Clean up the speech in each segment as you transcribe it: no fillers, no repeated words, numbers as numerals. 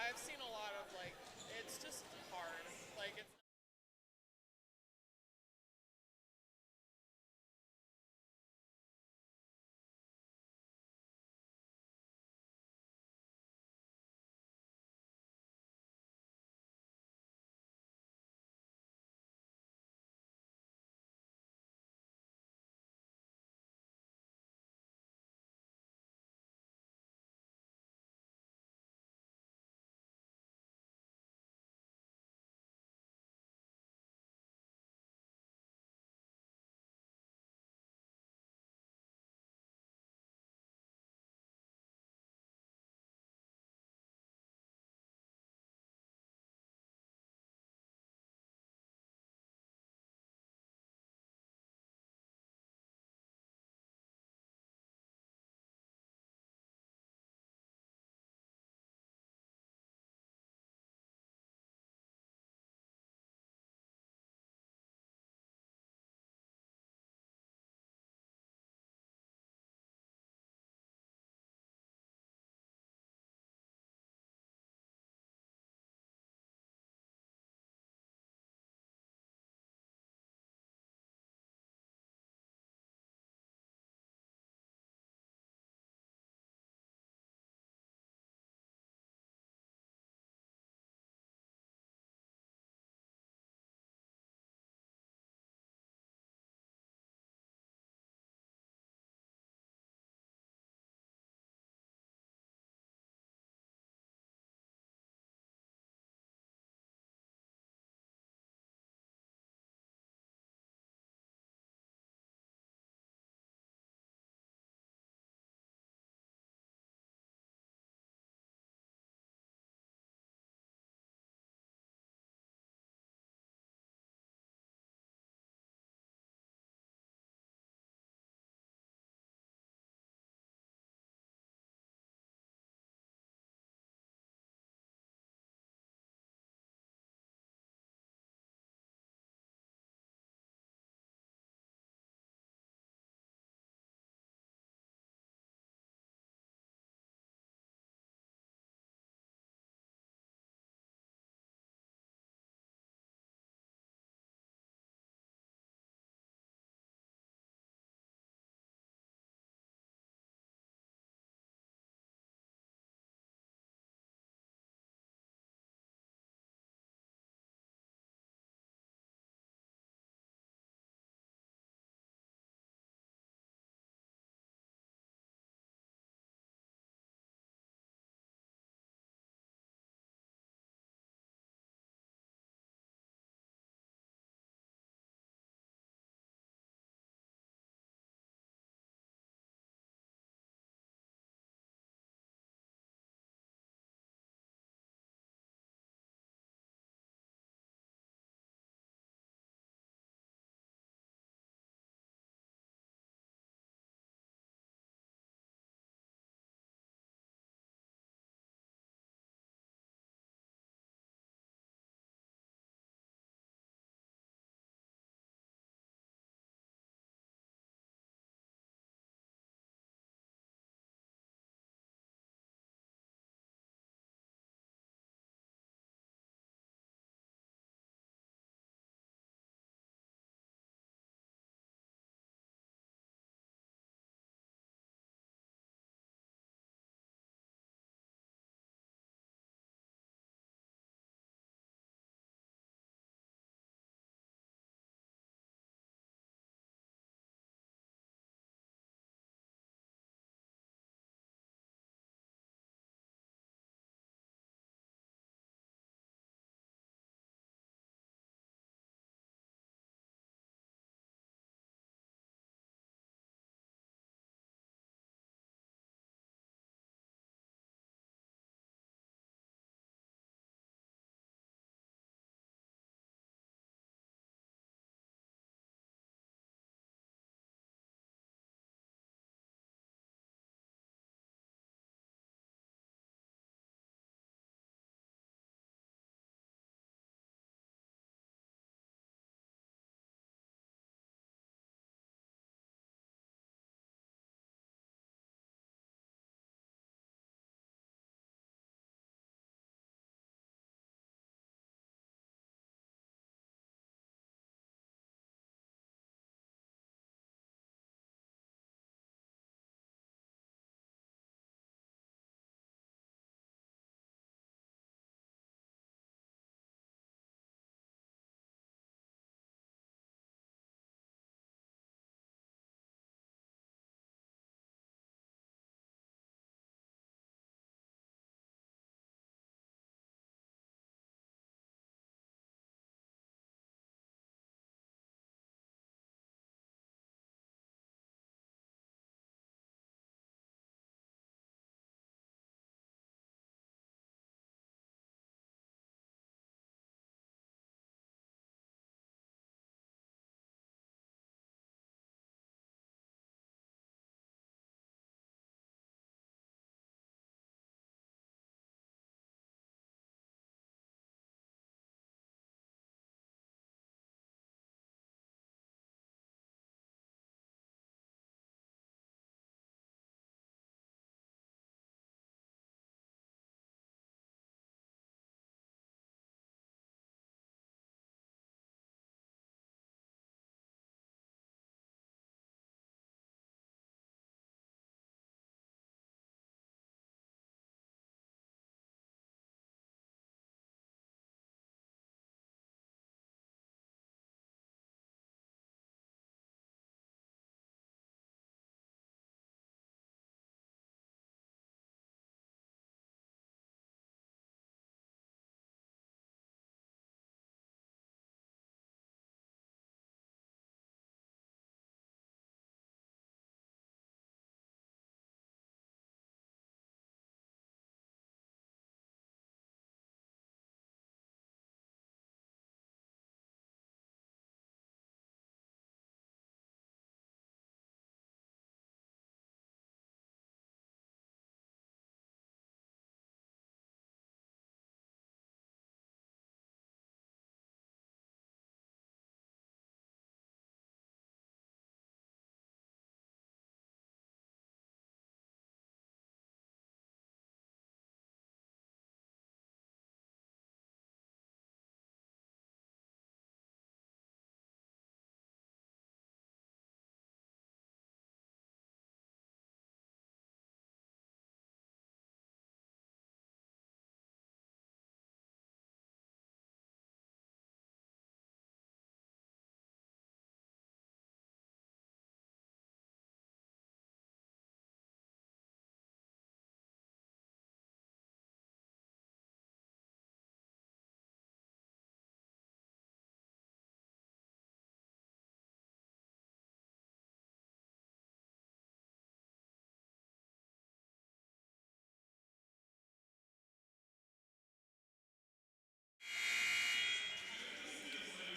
I've seen a lot of like, it's just hard. Like it's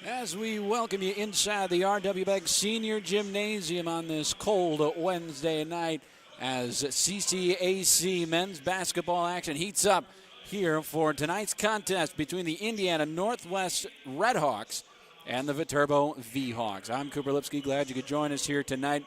As we welcome you inside the R.W. Begg Senior Gymnasium on this cold Wednesday night as CCAC men's basketball action heats up here for tonight's contest between the Indiana Northwest Redhawks and the Viterbo V-Hawks. I'm Cooper Lipsky. Glad you could join us here tonight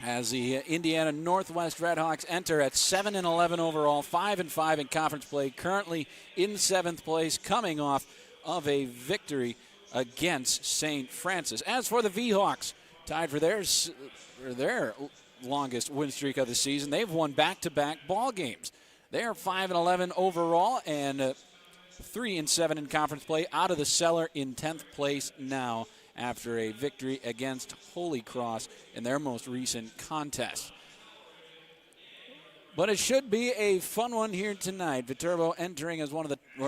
as the Indiana Northwest Redhawks enter at 7-11 overall, 5-5 in conference play, currently in 7th place, coming off of a victory against St. Francis. As for the V-Hawks, tied for their longest win streak of the season, they've won back-to-back ball games. They are 5-11 overall and 3-7 in conference play, out of the cellar in 10th place now after a victory against Holy Cross in their most recent contest. But it should be a fun one here tonight. Viterbo entering as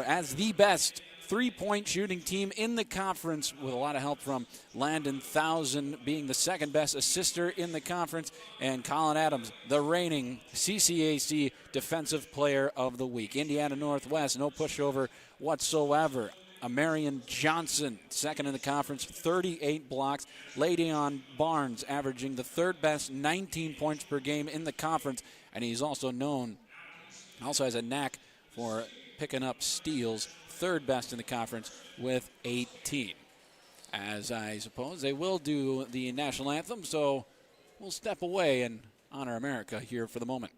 as the best three-point shooting team in the conference, with a lot of help from Landon Thousand being the second best assister in the conference, and Colin Adams, the reigning CCAC Defensive Player of the Week. Indiana Northwest, no pushover whatsoever. Marion Johnson, second in the conference, 38 blocks. Le'Deon Barnes averaging the third best, 19 points per game in the conference, and he's also has a knack for picking up steals, third best in the conference with 18. As I suppose they will do the national anthem, so we'll step away and honor America here for the moment.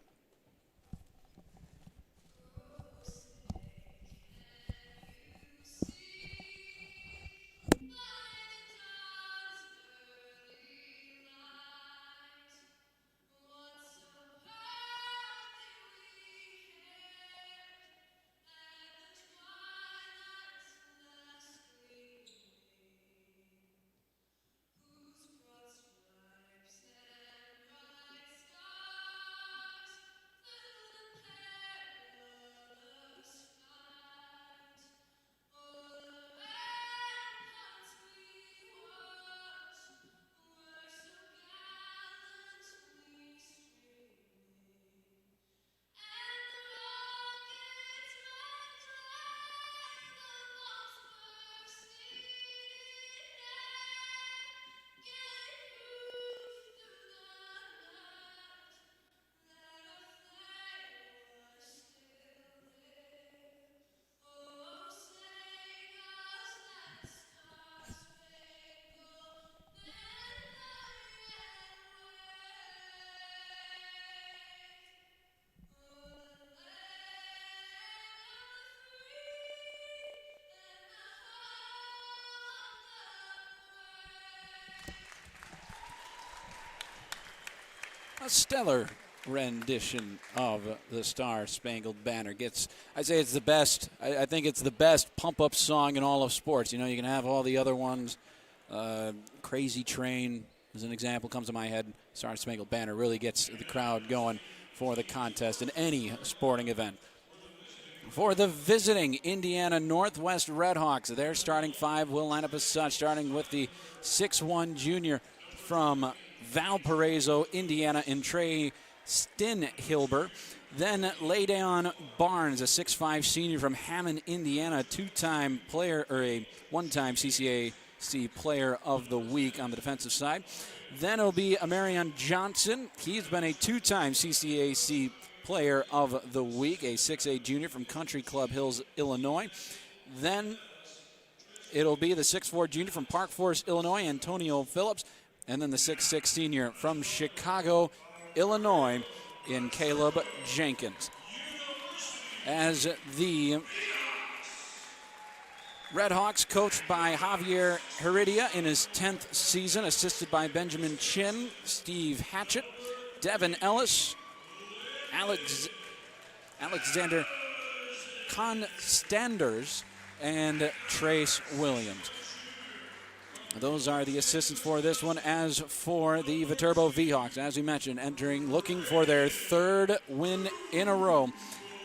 A stellar rendition of the Star-Spangled Banner. I say it's the best. I think it's the best pump-up song in all of sports. You know, you can have all the other ones. Crazy Train, as an example, comes to my head. Star-Spangled Banner really gets the crowd going for the contest in any sporting event. For the visiting Indiana Northwest Redhawks, their starting five will line up as such, starting with the 6'1 junior from Valparaiso, Indiana, in Trey Stinhilber. Then Le'Deon Barnes, a 6'5 senior from Hammond, Indiana, a one-time CCAC Player of the Week on the defensive side. Then it'll be Marion Johnson. He's been a two-time CCAC Player of the Week, a 6'8 junior from Country Club Hills, Illinois. Then it'll be the 6'4 junior from Park Forest, Illinois, Antonio Phillips. And then the 6'6 senior from Chicago, Illinois, in Caleb Jenkins. As the Redhawks, coached by Javier Heredia in his 10th season, assisted by Benjamin Chin, Steve Hatchett, Devin Ellis, Alexander Constanders, and Trace Williams. Those are the assistants for this one. As for the Viterbo V-Hawks, as we mentioned, looking for their third win in a row,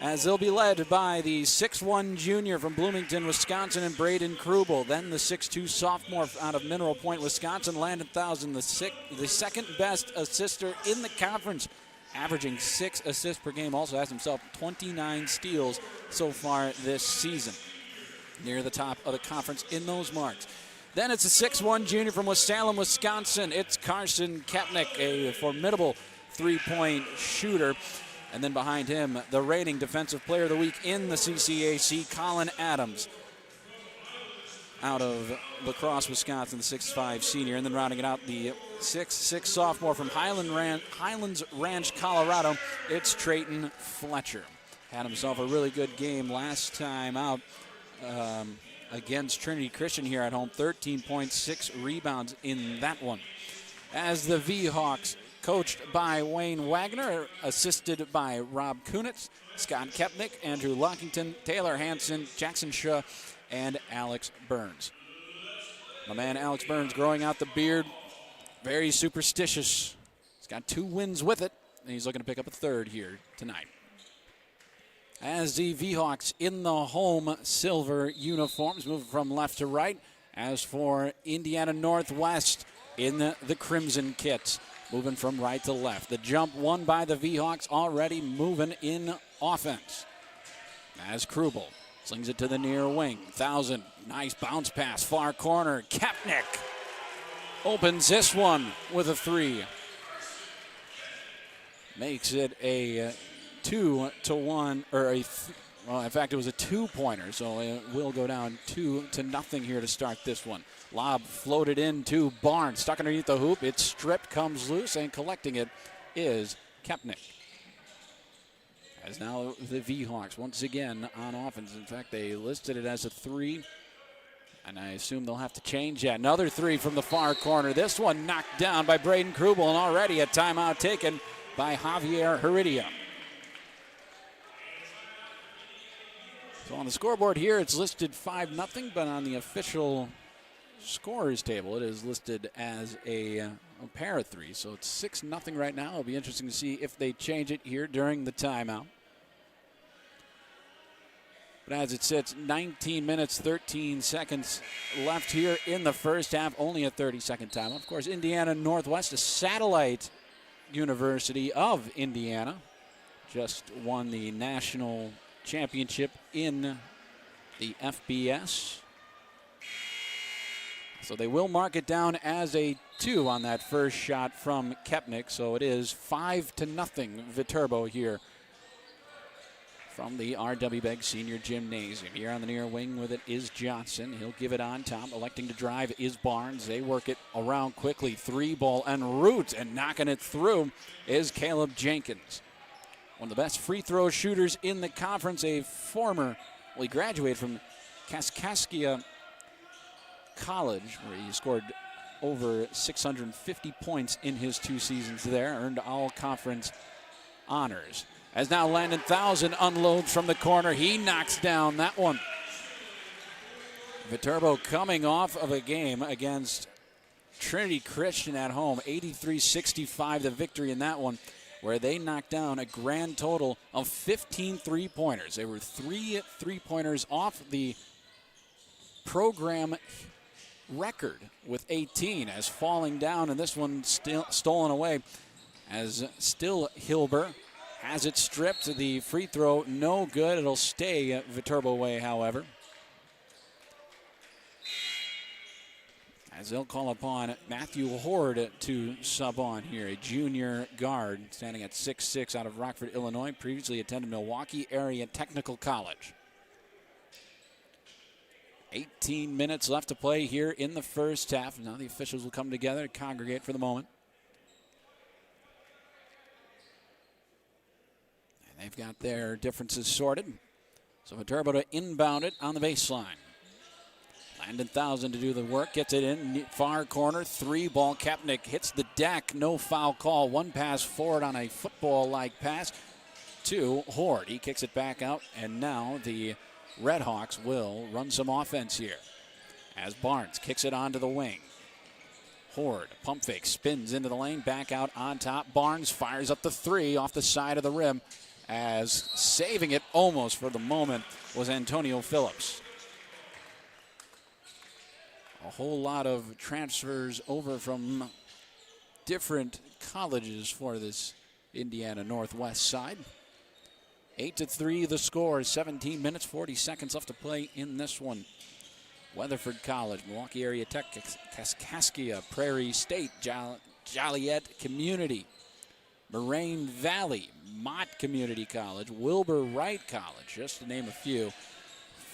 as they'll be led by the 6'1 junior from Bloomington, Wisconsin, and Braden Krubel. Then the 6'2 sophomore out of Mineral Point, Wisconsin, Landon Thousand, the second best assister in the conference, averaging 6 assists per game. Also has himself 29 steals so far this season, near the top of the conference in those marks. Then it's a 6'1 junior from West Salem, Wisconsin. It's Carson Kepnick, a formidable three-point shooter. And then behind him, the reigning Defensive Player of the Week in the CCAC, Colin Adams, out of La Crosse, Wisconsin, the 6'5 senior. And then rounding it out, the 6'6 sophomore from Highlands Ranch, Colorado, it's Trayton Fletcher. Had himself a really good game last time out against Trinity Christian here at home. 13.6 rebounds in that one. As the V-Hawks, coached by Wayne Wagner, assisted by Rob Kunitz, Scott Kepnick, Andrew Lockington, Taylor Hansen, Jackson Shaw, and Alex Burns. My man Alex Burns growing out the beard, very superstitious. He's got 2 wins with it, and he's looking to pick up a third here tonight. As the V-Hawks in the home silver uniforms, moving from left to right. As for Indiana Northwest in the crimson kits, moving from right to left. The jump won by the V-Hawks, already moving in offense. As Krubel slings it to the near wing. 1,000, nice bounce pass, far corner. Kepnick opens this one with a 3. Makes it a 2-1, or well, in fact, it was a 2-pointer, so it will go down 2-0 here to start this one. Lob floated into Barnes, stuck underneath the hoop. It's stripped, comes loose, and collecting it is Kepnick. As now the V-Hawks once again on offense. In fact, they listed it as a 3, and I assume they'll have to change that. Another 3 from the far corner. This one knocked down by Braden Krubel, and already a timeout taken by Javier Heredia. So on the scoreboard here, it's listed 5-0, but on the official scorers table, it is listed as a pair of 3. So it's 6-0 right now. It'll be interesting to see if they change it here during the timeout. But as it sits, 19 minutes, 13 seconds left here in the first half. Only a 30-second timeout. Of course, Indiana Northwest, a satellite university of Indiana, just won the national championship in the FBS. So they will mark it down as a 2 on that first shot from Kepnick. So it is 5-0 Viterbo here from the R.W. Begg Senior Gymnasium. Here on the near wing with it is Johnson. He'll give it on top. Electing to drive is Barnes. They work it around quickly. 3-ball en route, and knocking it through is Caleb Jenkins. One of the best free throw shooters in the conference. A former, well, he graduated from Kaskaskia College, where he scored over 650 points in his 2 seasons there. Earned all conference honors. As now Landon 1,000 unloads from the corner. He knocks down that one. Viterbo coming off of a game against Trinity Christian at home. 83-65 the victory in that one, where they knocked down a grand total of 15 three-pointers. They were 3 three-pointers off the program record with 18, as falling down, and this one still stolen away as still Hilber has it stripped. The free throw no good. It'll stay Viterbo way, however, as they'll call upon Matthew Horde to sub on here, a junior guard standing at 6'6", out of Rockford, Illinois. Previously attended Milwaukee Area Technical College. 18 minutes left to play here in the first half. Now the officials will come together to congregate for the moment. And they've got their differences sorted. So Viterbo to inbound it on the baseline. Landon 1,000 to do the work, gets it in, far corner, 3-ball. Kepnick hits the deck, no foul call. 1 pass forward on a football-like pass to Horde. He kicks it back out, and now the Redhawks will run some offense here as Barnes kicks it onto the wing. Horde, pump fake, spins into the lane, back out on top. Barnes fires up the 3 off the side of the rim, as saving it almost for the moment was Antonio Phillips. A whole lot of transfers over from different colleges for this Indiana Northwest side. 8-3 the score. 17 minutes, 40 seconds left to play in this one. Weatherford College, Milwaukee Area Tech, Kaskaskia, Prairie State, Joliet Community, Moraine Valley, Mott Community College, Wilbur Wright College, just to name a few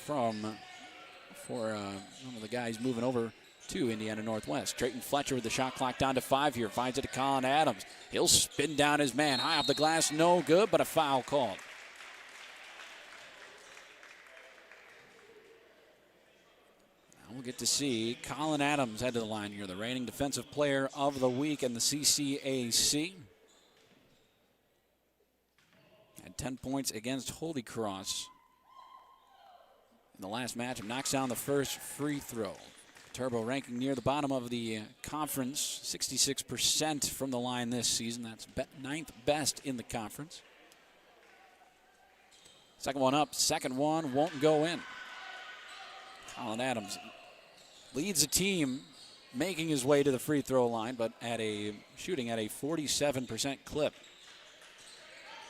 for some of the guys moving over to Indiana Northwest. Drayton Fletcher with the shot clock down to 5 here, finds it to Colin Adams. He'll spin down his man, high off the glass, no good, but a foul called. Now we'll get to see Colin Adams head to the line here, the reigning defensive player of the week in the CCAC. Had 10 points against Holy Cross in the last matchup. Knocks down the first free throw. Turbo ranking near the bottom of the conference, 66% from the line this season. That's 9th best in the conference. Second one up, second one won't go in. Colin Adams leads the team, making his way to the free throw line, but shooting at a 47% clip.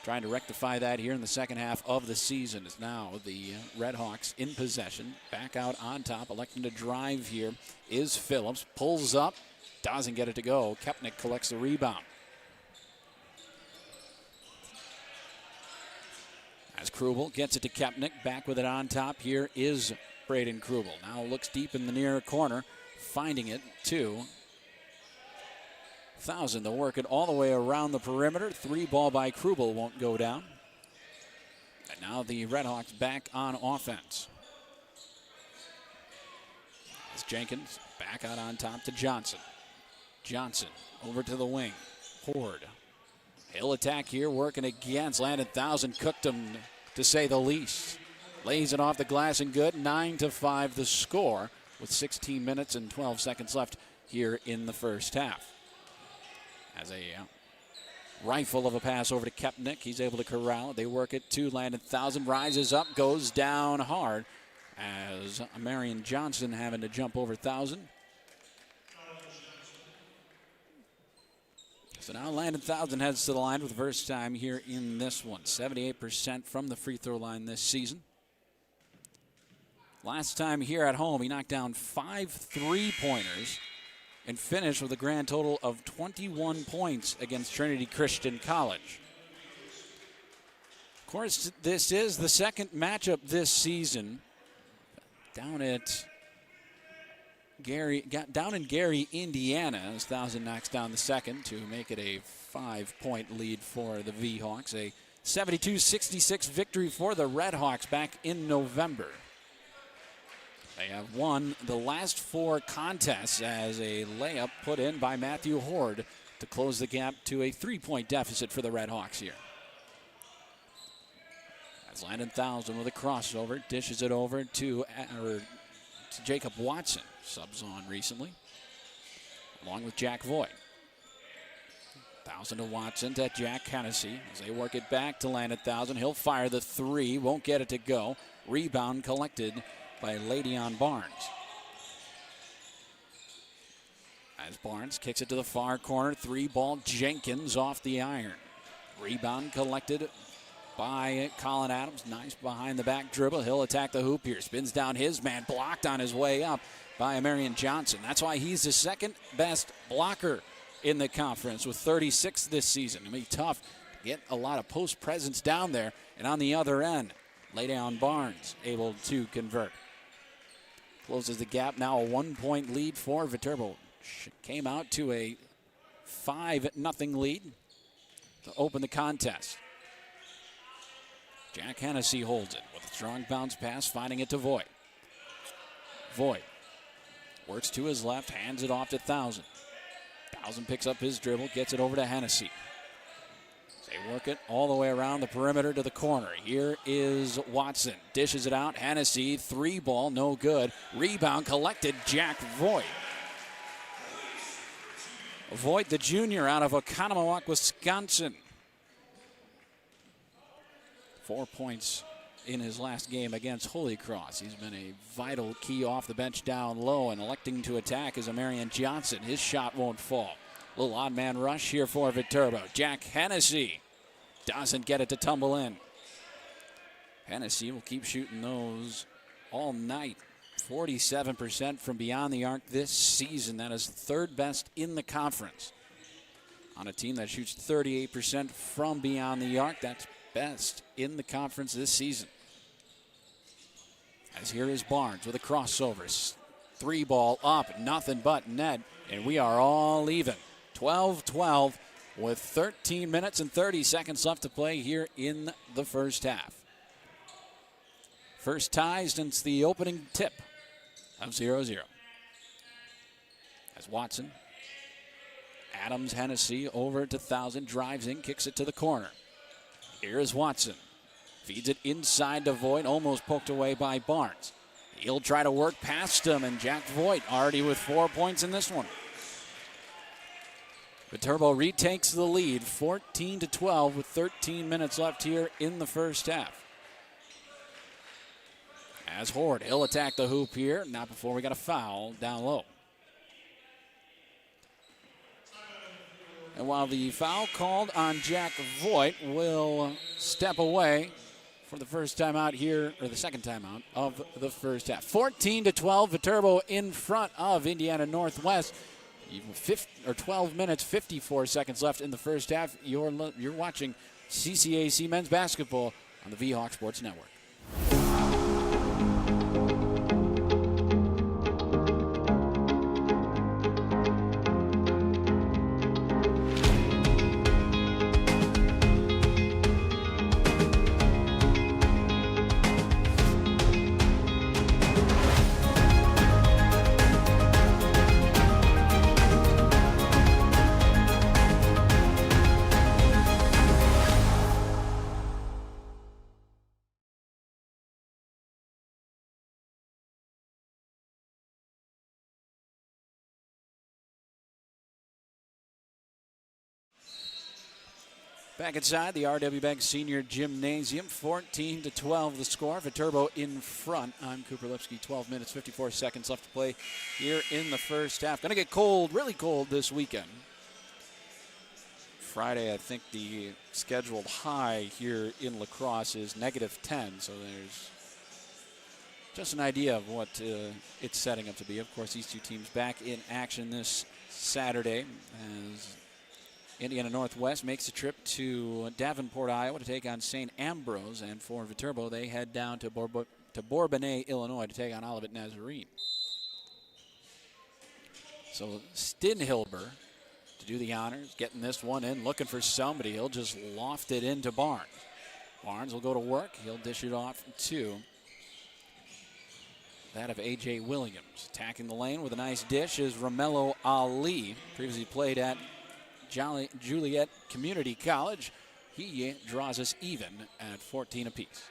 Trying to rectify that here in the second half of the season is now the Redhawks in possession. Back out on top, electing to drive here is Phillips. Pulls up, doesn't get it to go. Kepnick collects the rebound. As Krubel gets it to Kepnick, back with it on top, here is Braden Krubel. Now looks deep in the near corner, finding it to Thousand. They'll work it all the way around the perimeter. 3 ball by Krubel won't go down. And now the Redhawks back on offense. As Jenkins back out on top to Johnson. Johnson over to the wing. Horde. He'll attack here, working against Landon Thousand. Cooked him, to say the least. Lays it off the glass and good. 9-5 the score with 16 minutes and 12 seconds left here in the first half. As a rifle of a pass over to Kepnick. He's able to corral it. They work it to Landon Thousand. Rises up, goes down hard. As Marion Johnson having to jump over Thousand. So now Landon Thousand heads to the line for the first time here in this one. 78% from the free throw line this season. Last time here at home, he knocked down 5 3-pointers and finished with a grand total of 21 points against Trinity Christian College. Of course, this is the second matchup this season down in Gary, Indiana, as Thousand knocks down the second to make it a 5-point lead for the V-Hawks. A 72-66 victory for the Redhawks back in November. They have won the last 4 contests as a layup put in by Matthew Horde to close the gap to a 3-point deficit for the Redhawks here. As Landon Thousand with a crossover, dishes it over to Jacob Watson, subs on recently, along with Jack Voigt. Thousand to Watson to Jack Hennessy as they work it back to Landon Thousand. He'll fire the 3, won't get it to go. Rebound collected by Ladeon Barnes. As Barnes kicks it to the far corner, 3-ball Jenkins off the iron. Rebound collected by Colin Adams. Nice behind the back dribble. He'll attack the hoop here. Spins down his man, blocked on his way up by Marion Johnson. That's why he's the second best blocker in the conference with 36 this season. It'll be tough to get a lot of post presence down there. And on the other end, Ladeon Barnes able to convert. Closes the gap, now a 1-point lead for Viterbo. Came out to a 5-0 lead to open the contest. Jack Hennessy holds it with a strong bounce pass, finding it to Voigt. Voigt works to his left, hands it off to Thousand. Thousand picks up his dribble, gets it over to Hennessy. They work it all the way around the perimeter to the corner. Here is Watson. Dishes it out. Hennessy, 3-ball, no good. Rebound collected, Jack Voigt. Voigt, the junior out of Oconomowoc, Wisconsin. 4 points in his last game against Holy Cross. He's been a vital key off the bench down low, and electing to attack is a Marion Johnson. His shot won't fall. Little odd man rush here for Viterbo. Jack Hennessy doesn't get it to tumble in. Hennessy will keep shooting those all night. 47% from beyond the arc this season. That is third best in the conference. On a team that shoots 38% from beyond the arc, that's best in the conference this season. As here is Barnes with a crossover. 3 ball up, nothing but net, and we are all even. 12-12 with 13 minutes and 30 seconds left to play here in the first half. First tie since the opening tip of 0-0. As Watson, Adams, Hennessy over to Thousand, drives in, kicks it to the corner. Here is Watson. Feeds it inside to Voigt, almost poked away by Barnes. He'll try to work past him, and Jack Voigt already with 4 points in this one. Viterbo retakes the lead, 14-12 with 13 minutes left here in the first half. As Horde, he'll attack the hoop here, not before we got a foul down low. And while the foul called on Jack Voigt will step away for the first time out here, or the second time out of the first half. 14-12, Viterbo in front of Indiana Northwest. Even 12 minutes, 54 seconds left in the first half. You're watching CCAC men's basketball on the V-Hawk Sports Network. Back inside the R.W. Bank Senior Gymnasium, 14-12 the score. Viterbo in front. I'm Cooper Lipsky. 12 minutes, 54 seconds left to play here in the first half. Going to get cold, really cold this weekend. Friday, I think the scheduled high here in La Crosse is -10, so there's just an idea of what it's setting up to be. Of course, these two teams back in action this Saturday as Indiana Northwest makes a trip to Davenport, Iowa to take on St. Ambrose. And for Viterbo, they head down to Bourbonnais, Illinois to take on Olivet Nazarene. So Stinhilber to do the honors, getting this one in, looking for somebody. He'll just loft it into Barnes. Barnes will go to work. He'll dish it off to that of A.J. Williams. Attacking the lane with a nice dish is Romello Ali, previously played at Juliet Community College. He draws us even at 14 apiece.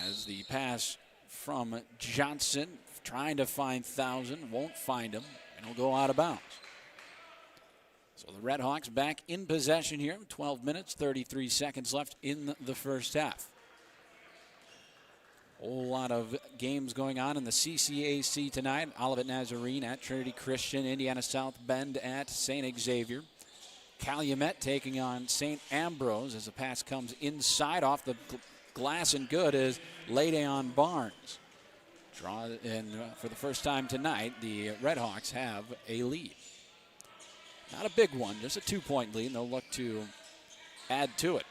As the pass from Johnson, trying to find Thousand, won't find him, and he'll go out of bounds. So the Red Hawks back in possession here. 12 minutes, 33 seconds left in the first half. Whole lot of games going on in the CCAC tonight. Olivet Nazarene at Trinity Christian, Indiana South Bend at St. Xavier. Calumet taking on St. Ambrose as the pass comes inside off the glass and good is Ladayon Barnes. Draw in for the first time tonight, the Red Hawks have a lead. Not a big one, just a 2-point lead, and they'll look to add to it.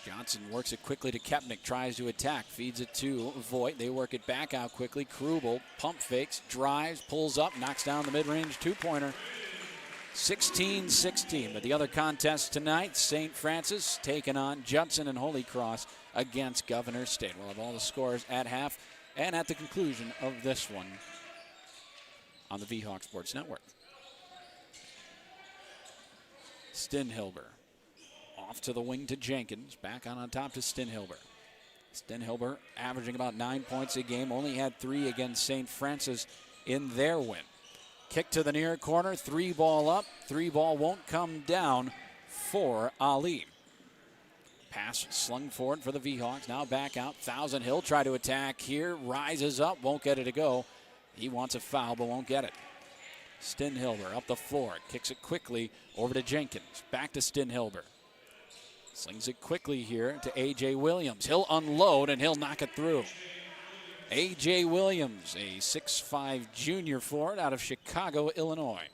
Johnson works it quickly to Kepnick, tries to attack, feeds it to Voigt. They work it back out quickly. Krubel pump fakes, drives, pulls up, knocks down the mid-range two-pointer. 16-16. But the other contest tonight, St. Francis taking on Judson and Holy Cross against Governor State. We'll have all the scores at half and at the conclusion of this one on the V-Hawk Sports Network. Stinhilber. Off to the wing to Jenkins. Back on top to Stinhilber. Stinhilber averaging about 9 points a game. Only had 3 against St. Francis in their win. Kick to the near corner. 3-ball up. 3-ball won't come down for Ali. Pass slung forward for the V-Hawks. Now back out. Thousand Hill try to attack here. Rises up. Won't get it to go. He wants a foul but won't get it. Stinhilber up the floor. Kicks it quickly over to Jenkins. Back to Stinhilber. Slings it quickly here to A.J. Williams. He'll unload and he'll knock it through. A.J. Williams, a 6'5 junior forward out of Chicago, Illinois.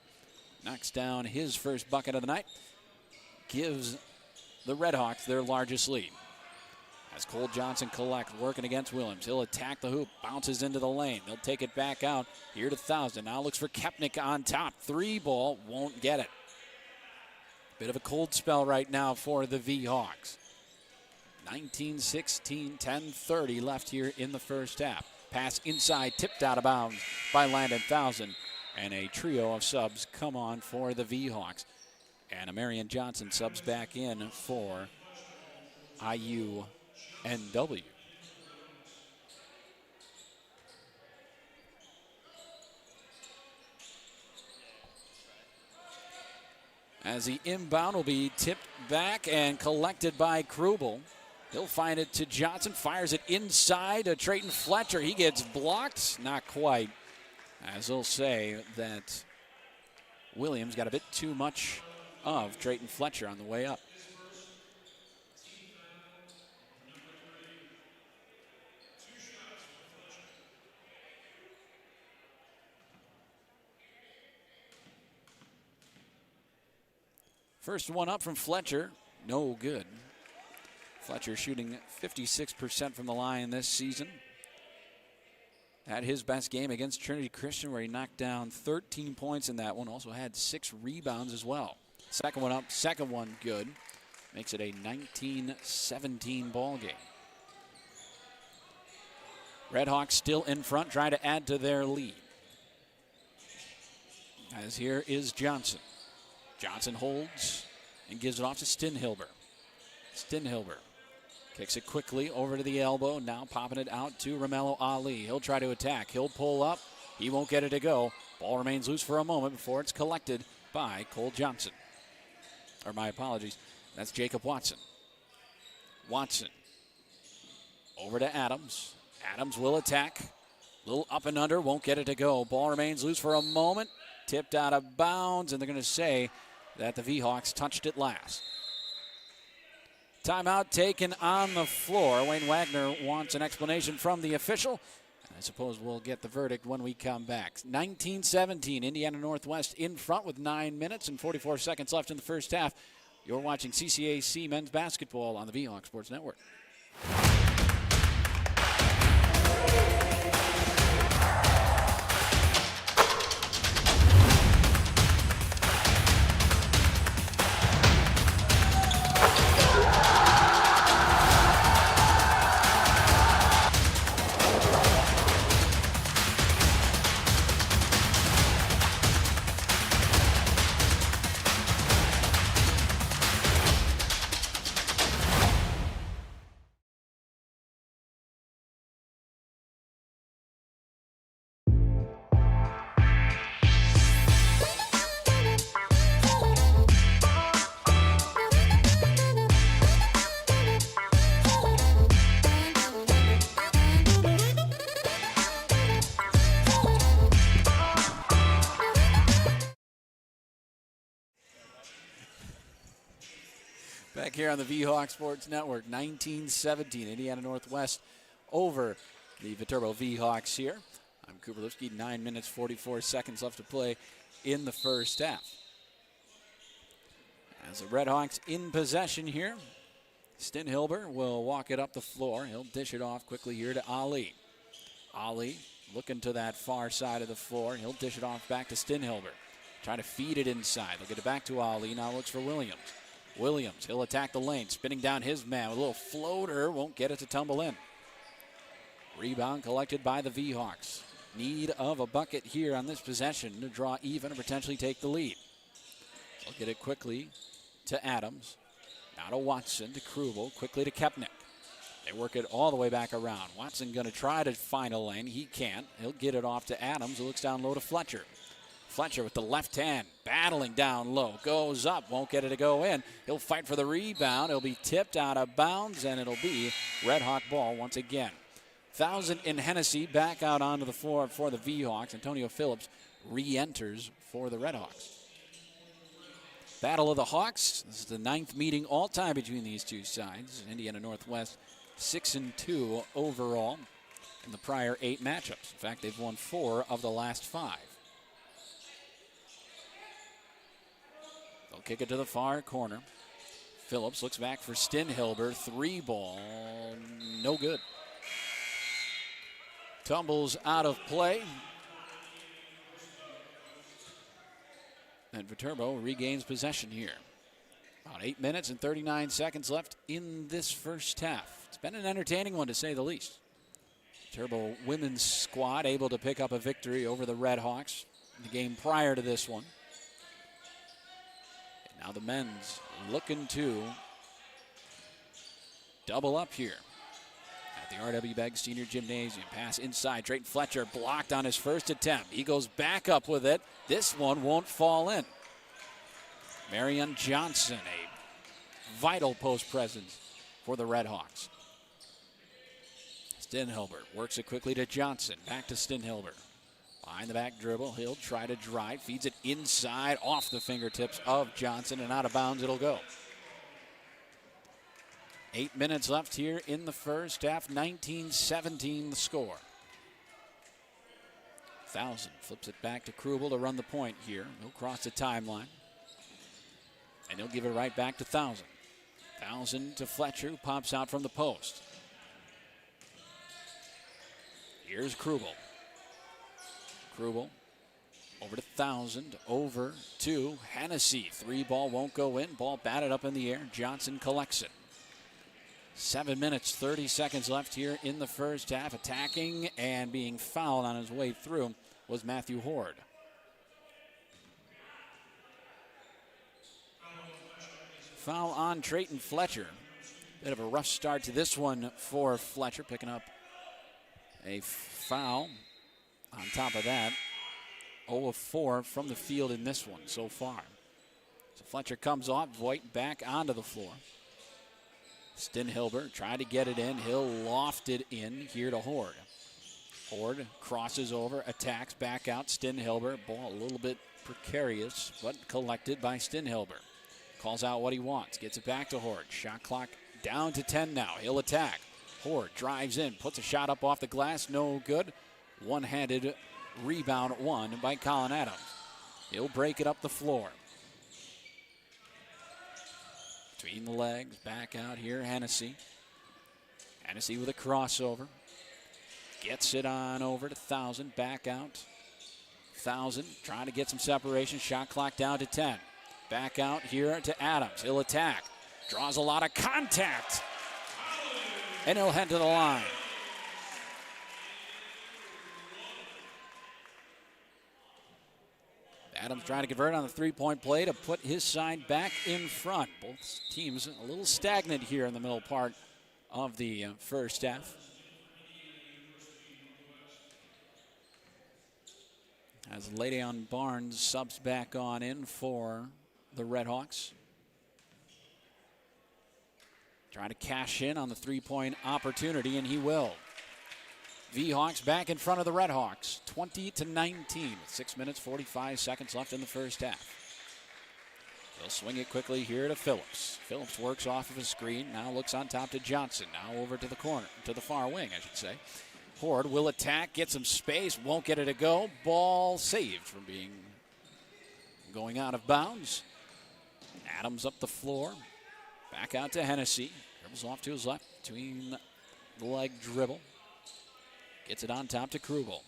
Knocks down his first bucket of the night. Gives the Redhawks their largest lead. As Cole Johnson collects, working against Williams. He'll attack the hoop, bounces into the lane. They'll take it back out here to Thousand. Now looks for Kepnick on top. 3 ball, won't get it. Bit of a cold spell right now for the V-Hawks. 19-16, 10-30 left here in the first half. Pass inside, tipped out of bounds by Landon Thousand. And a trio of subs come on for the V-Hawks. And Marion Johnson subs back in for IUNW. As the inbound will be tipped back and collected by Krubel. He'll find it to Johnson, fires it inside to Trayton Fletcher. He gets blocked, not quite. As they'll say that Williams got a bit too much of Trayton Fletcher on the way up. First one up from Fletcher, no good. Fletcher shooting 56% from the line this season. Had his best game against Trinity Christian where he knocked down 13 points in that one. Also had 6 rebounds as well. Second one up, second one good. Makes it a 19-17 ball game. Redhawks still in front, trying to add to their lead. As here is Johnson. Johnson holds and gives it off to Stinhilber. Stinhilber kicks it quickly over to the elbow. Now popping it out to Romello Ali. He'll try to attack. He'll pull up. He won't get it to go. Ball remains loose for a moment before it's collected by Cole Johnson. Or my apologies. That's Jacob Watson. Watson over to Adams. Adams will attack. Little up and under. Won't get it to go. Ball remains loose for a moment. Tipped out of bounds. And they're going to say that the V-Hawks touched it last. Timeout taken on the floor. Wayne Wagner wants an explanation from the official. I suppose we'll get the verdict when we come back. 19-17, Indiana Northwest in front with 9 minutes and 44 seconds left in the first half. You're watching CCAC men's basketball on the V-Hawk Sports Network. Back here on the V-Hawk Sports Network, 19-17, Indiana Northwest over the Viterbo V-Hawks here. I'm Cooper Lipsky, 9 minutes, 44 seconds left to play in the first half. As the Redhawks in possession here, Stinhilber will walk it up the floor. He'll dish it off quickly here to Ali. Ali looking to that far side of the floor. He'll dish it off back to Stinhilber. Trying to feed it inside. They'll get it back to Ali. Now looks for Williams. Williams, he'll attack the lane, spinning down his man with a little floater, won't get it to tumble in. Rebound collected by the V-Hawks. Need of a bucket here on this possession to draw even and potentially take the lead. They'll get it quickly to Adams. Now to Watson, to Krubel, quickly to Kepnick. They work it all the way back around. Watson going to try to find a lane. He can't. He'll get it off to Adams, who looks down low to Fletcher. Fletcher with the left hand, battling down low, goes up, won't get it to go in. He'll fight for the rebound. It'll be tipped out of bounds, and it'll be Red Hawk ball once again. Thousand and Hennessy back out onto the floor for the V-Hawks. Antonio Phillips re-enters for the Red Hawks. Battle of the Hawks. This is the 9th meeting all time between these two sides. Indiana Northwest 6-2 overall. in the prior 8 matchups. In fact, they've won 4 of the last 5. They'll kick it to the far corner. Phillips looks back for Stinhilber. 3 ball, no good. Tumbles out of play. And Viterbo regains possession here. About 8 minutes and 39 seconds left in this first half. It's been an entertaining one, to say the least. Viterbo women's squad able to pick up a victory over the Red Hawks in the game prior to this one. And now the men's looking to double up here at the R.W. Beggs Senior Gymnasium. Pass inside. Drayton Fletcher blocked on his first attempt. He goes back up with it. This one won't fall in. Marion Johnson, a vital post presence for the Red Hawks. Stinhilber works it quickly to Johnson. Back to Stinhilber. Behind the back dribble. He'll try to drive. Feeds it inside off the fingertips of Johnson, and out of bounds it'll go. 8 minutes left here in the first half. 19-17 the score. Thousand flips it back to Krubel to run the point here. He'll cross the timeline. And he'll give it right back to Thousand. Thousand to Fletcher, who pops out from the post. Here's Krubel. Krubel over to Thousand, over to Hennessy. 3 ball won't go in. Ball batted up in the air. Johnson collects it. 7 minutes, 30 seconds left here in the first half. Attacking and being fouled on his way through was Matthew Horde. Foul on Drayton Fletcher. Bit of a rough start to this one for Fletcher, picking up a foul. On top of that, 0 of 4 from the field in this one so far. So Fletcher comes off, Voigt back onto the floor. Stinhilber tried to get it in. He'll loft it in here to Horde. Horde crosses over, attacks, back out. Stinhilber, ball a little bit precarious, but collected by Stinhilber. Calls out what he wants, gets it back to Horde. Shot clock down to 10 now. He'll attack. Horde drives in, puts a shot up off the glass, no good. One-handed rebound won by Colin Adams. He'll break it up the floor. Between the legs, back out here, Hennessy. Hennessy with a crossover. Gets it on over to Thousand, back out. Thousand trying to get some separation. Shot clock down to 10. Back out here to Adams. He'll attack. Draws a lot of contact. And he'll head to the line. Adams trying to convert on the three-point play to put his side back in front. Both teams a little stagnant here in the middle part of the first half. As Le'Deon Barnes subs back on in for the Red Hawks. Trying to cash in on the three-point opportunity, and he will. V-Hawks back in front of the Red Hawks, 20-19. 6 minutes, 45 seconds left in the first half. They'll swing it quickly here to Phillips. Phillips works off of a screen, now looks on top to Johnson. Now over to the corner, to the far wing, I should say. Horde will attack, get some space, won't get it to go. Ball saved from going out of bounds. Adams up the floor, back out to Hennessy. Dribbles off to his left, between the leg dribble. Gets it on top to Krugel.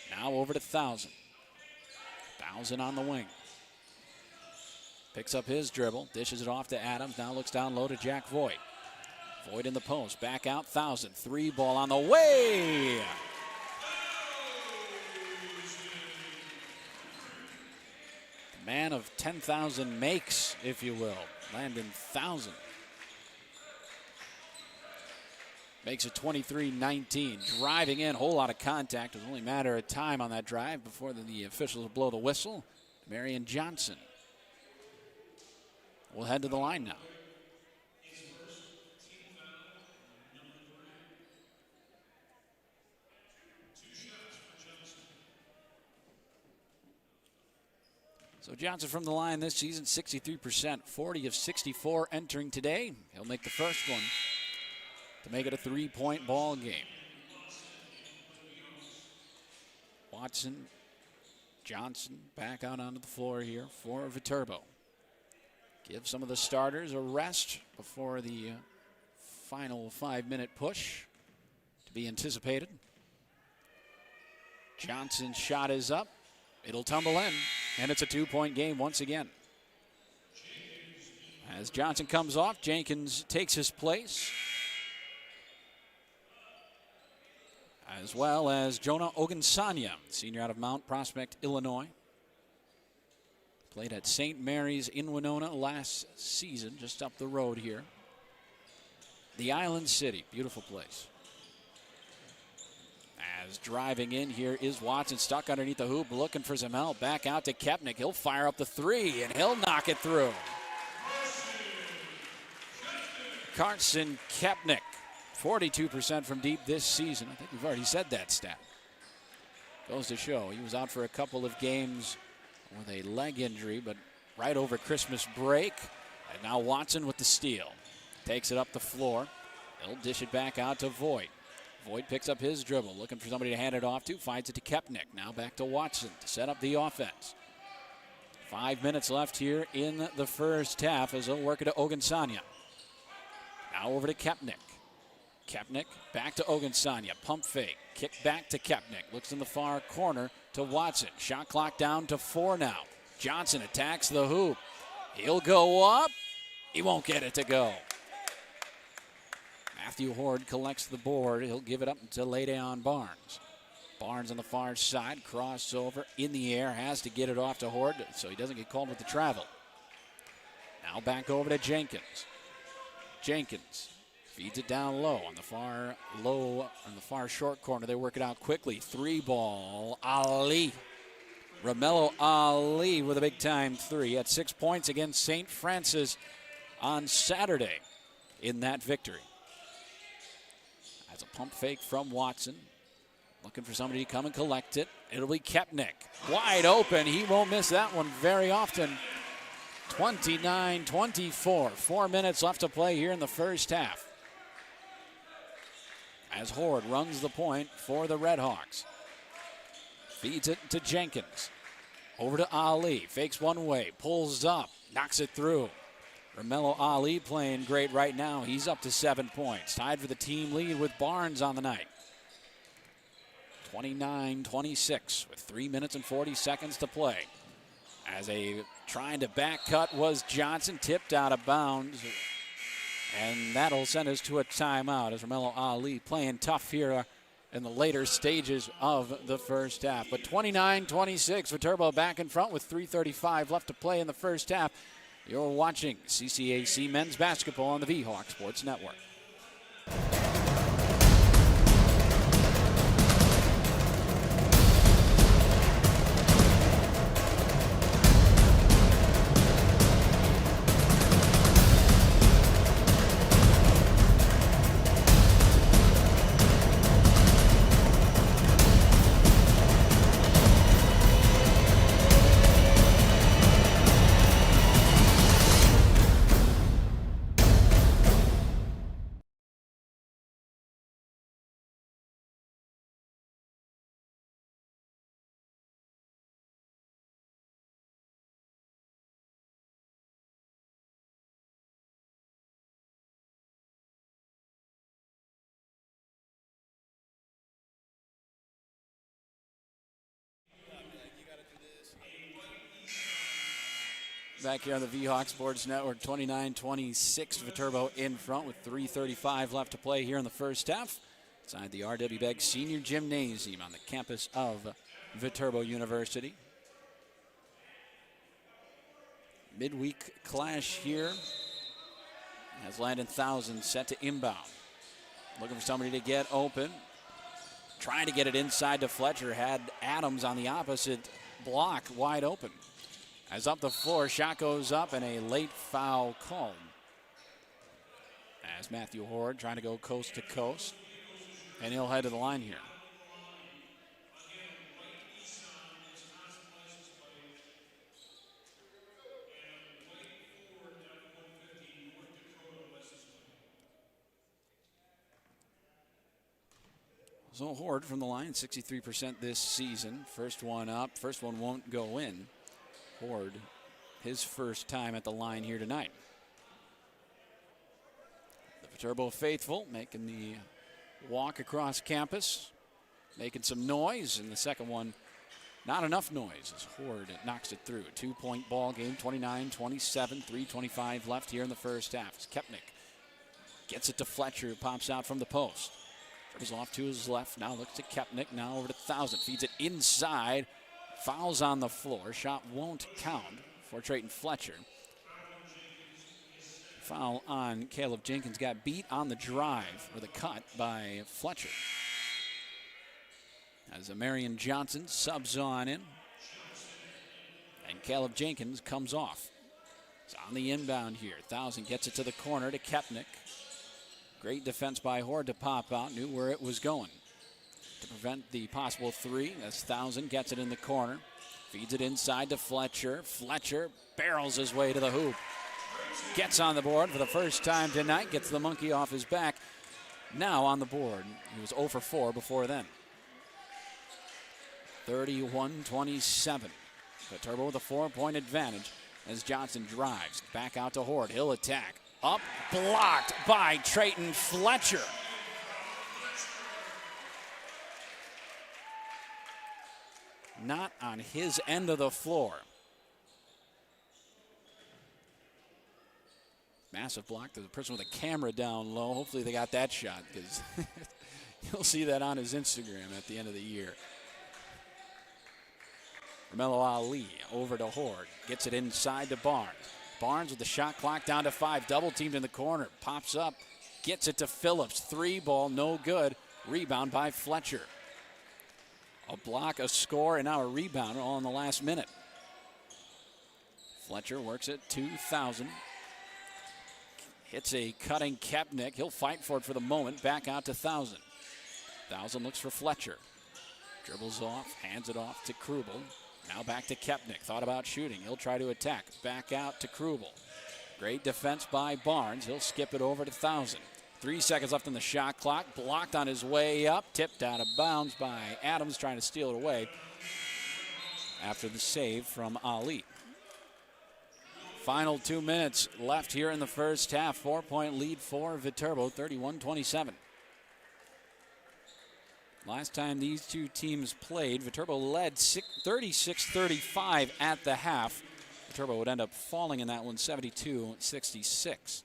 Now over to Thousand. Thousand on the wing. Picks up his dribble, dishes it off to Adams. Now looks down low to Jack Voigt. Voigt in the post, back out Thousand. 3 ball on the way. The man of 10,000 makes, if you will. Landon Thousand. Makes it 23-19. Driving in, whole lot of contact. It was only a matter of time on that drive before the officials blow the whistle. Marion Johnson will head to the line now. So Johnson from the line this season, 63%, 40 of 64 entering today. He'll make the first one to make it a 3-point ball game. Watson, Johnson back out onto the floor here for Viterbo. Give some of the starters a rest before the final 5-minute push to be anticipated. Johnson's shot is up. It'll tumble in, and it's a 2-point game once again. As Johnson comes off, Jenkins takes his place, as well as Jonah Ogunsanya, senior out of Mount Prospect, Illinois. Played at St. Mary's in Winona last season, just up the road here. The Island City, beautiful place. As driving in here is Watson, stuck underneath the hoop, looking for some help. Back out to Kepnick. He'll fire up the three, and he'll knock it through. Carson Kepnick, 42% from deep this season. I think we've already said that stat. Goes to show he was out for a couple of games with a leg injury, but right over Christmas break. And now Watson with the steal. Takes it up the floor. He'll dish it back out to Voigt. Voigt picks up his dribble, looking for somebody to hand it off to. Finds it to Kepnick. Now back to Watson to set up the offense. 5 minutes left here in the first half as they'll work it to Ogunsanya. Now over to Kepnick. Kepnick back to Ogunsanya. Pump fake. Kick back to Kepnick. Looks in the far corner to Watson. Shot clock down to 4 now. Johnson attacks the hoop. He'll go up. He won't get it to go. Matthew Horde collects the board. He'll give it up to Le'Deon Barnes. Barnes on the far side. Crossover in the air. Has to get it off to Horde so he doesn't get called with the travel. Now back over to Jenkins. Jenkins feeds it down low on the far short corner. They work it out quickly. 3-ball. Ali. Romello Ali with a big time 3 at 6 points against St. Francis on Saturday in that victory. As a pump fake from Watson. Looking for somebody to come and collect it. It'll be Kepnick. Wide open. He won't miss that one very often. 29-24. 4 minutes left to play here in the first half. As Horde runs the point for the Redhawks. Feeds it to Jenkins. Over to Ali. Fakes one way. Pulls up. Knocks it through. Romello Ali playing great right now. He's up to 7 points. Tied for the team lead with Barnes on the night. 29-26 with 3 minutes and 40 seconds to play. As trying to back cut was Johnson. Tipped out of bounds. And that'll send us to a timeout as Romello Ali playing tough here in the later stages of the first half. But 29-26, Viterbo back in front with 3:35 left to play in the first half. You're watching CCAC Men's Basketball on the V-Hawk Sports Network. Back here on the V-Hawk Sports Network, 29-26, Viterbo in front with 3:35 left to play here in the first half. Inside the R.W. Begg Senior Gymnasium on the campus of Viterbo University. Midweek clash here as Landon Thousand set to inbound. Looking for somebody to get open. Trying to get it inside to Fletcher. Had Adams on the opposite block wide open. As up the floor, shot goes up and a late foul called. As Matthew Horde trying to go coast to coast. And he'll head to the line here. So Horde from the line, 63% this season. First one up. First one won't go in. Horde, his first time at the line here tonight. The Viterbo faithful making the walk across campus, making some noise. And the second one, not enough noise as Horde knocks it through. 2-point ball game, 29-27, 3:25 left here in the first half. As Kepnick gets it to Fletcher, who pops out from the post. Dribbles off to his left, now looks to Kepnick, now over to Thousand. Feeds it inside, fouls on the floor. Shot won't count for Trayton Fletcher. Foul on Caleb Jenkins, got beat on the drive, or the cut, by Fletcher. As Marion Johnson subs on in, and Caleb Jenkins comes off. It's on the inbound here. Thousand gets it to the corner to Kepnick. Great defense by Horde to pop out, knew where it was going. To prevent the possible three, as Thousand gets it in the corner. Feeds it inside to Fletcher. Fletcher barrels his way to the hoop. Gets on the board for the first time tonight, gets the monkey off his back. Now on the board. He was 0 for 4 before then. 31-27. Viterbo with a 4-point advantage as Johnson drives. Back out to Horde. He'll attack. Up, blocked by Trayton Fletcher. Not on his end of the floor. Massive block to the person with a camera down low. Hopefully they got that shot, because you'll see that on his Instagram at the end of the year. Romello Ali over to Horde. Gets it inside to Barnes. Barnes with the shot clock down to 5. Double teamed in the corner. Pops up. Gets it to Phillips. 3 ball, no good. Rebound by Fletcher. A block, a score, and now a rebound all in the last minute. Fletcher works it. 2,000. Hits a cutting Kepnick. He'll fight for it for the moment. Back out to 1,000. 1,000 looks for Fletcher. Dribbles off. Hands it off to Krubel. Now back to Kepnick. Thought about shooting. He'll try to attack. Back out to Krubel. Great defense by Barnes. He'll skip it over to 1,000. 3 seconds left on the shot clock. Blocked on his way up. Tipped out of bounds by Adams, trying to steal it away after the save from Ali. Final 2 minutes left here in the first half. 4-point lead for Viterbo, 31-27. Last time these two teams played, Viterbo led 36-35 at the half. Viterbo would end up falling in that one, 72-66.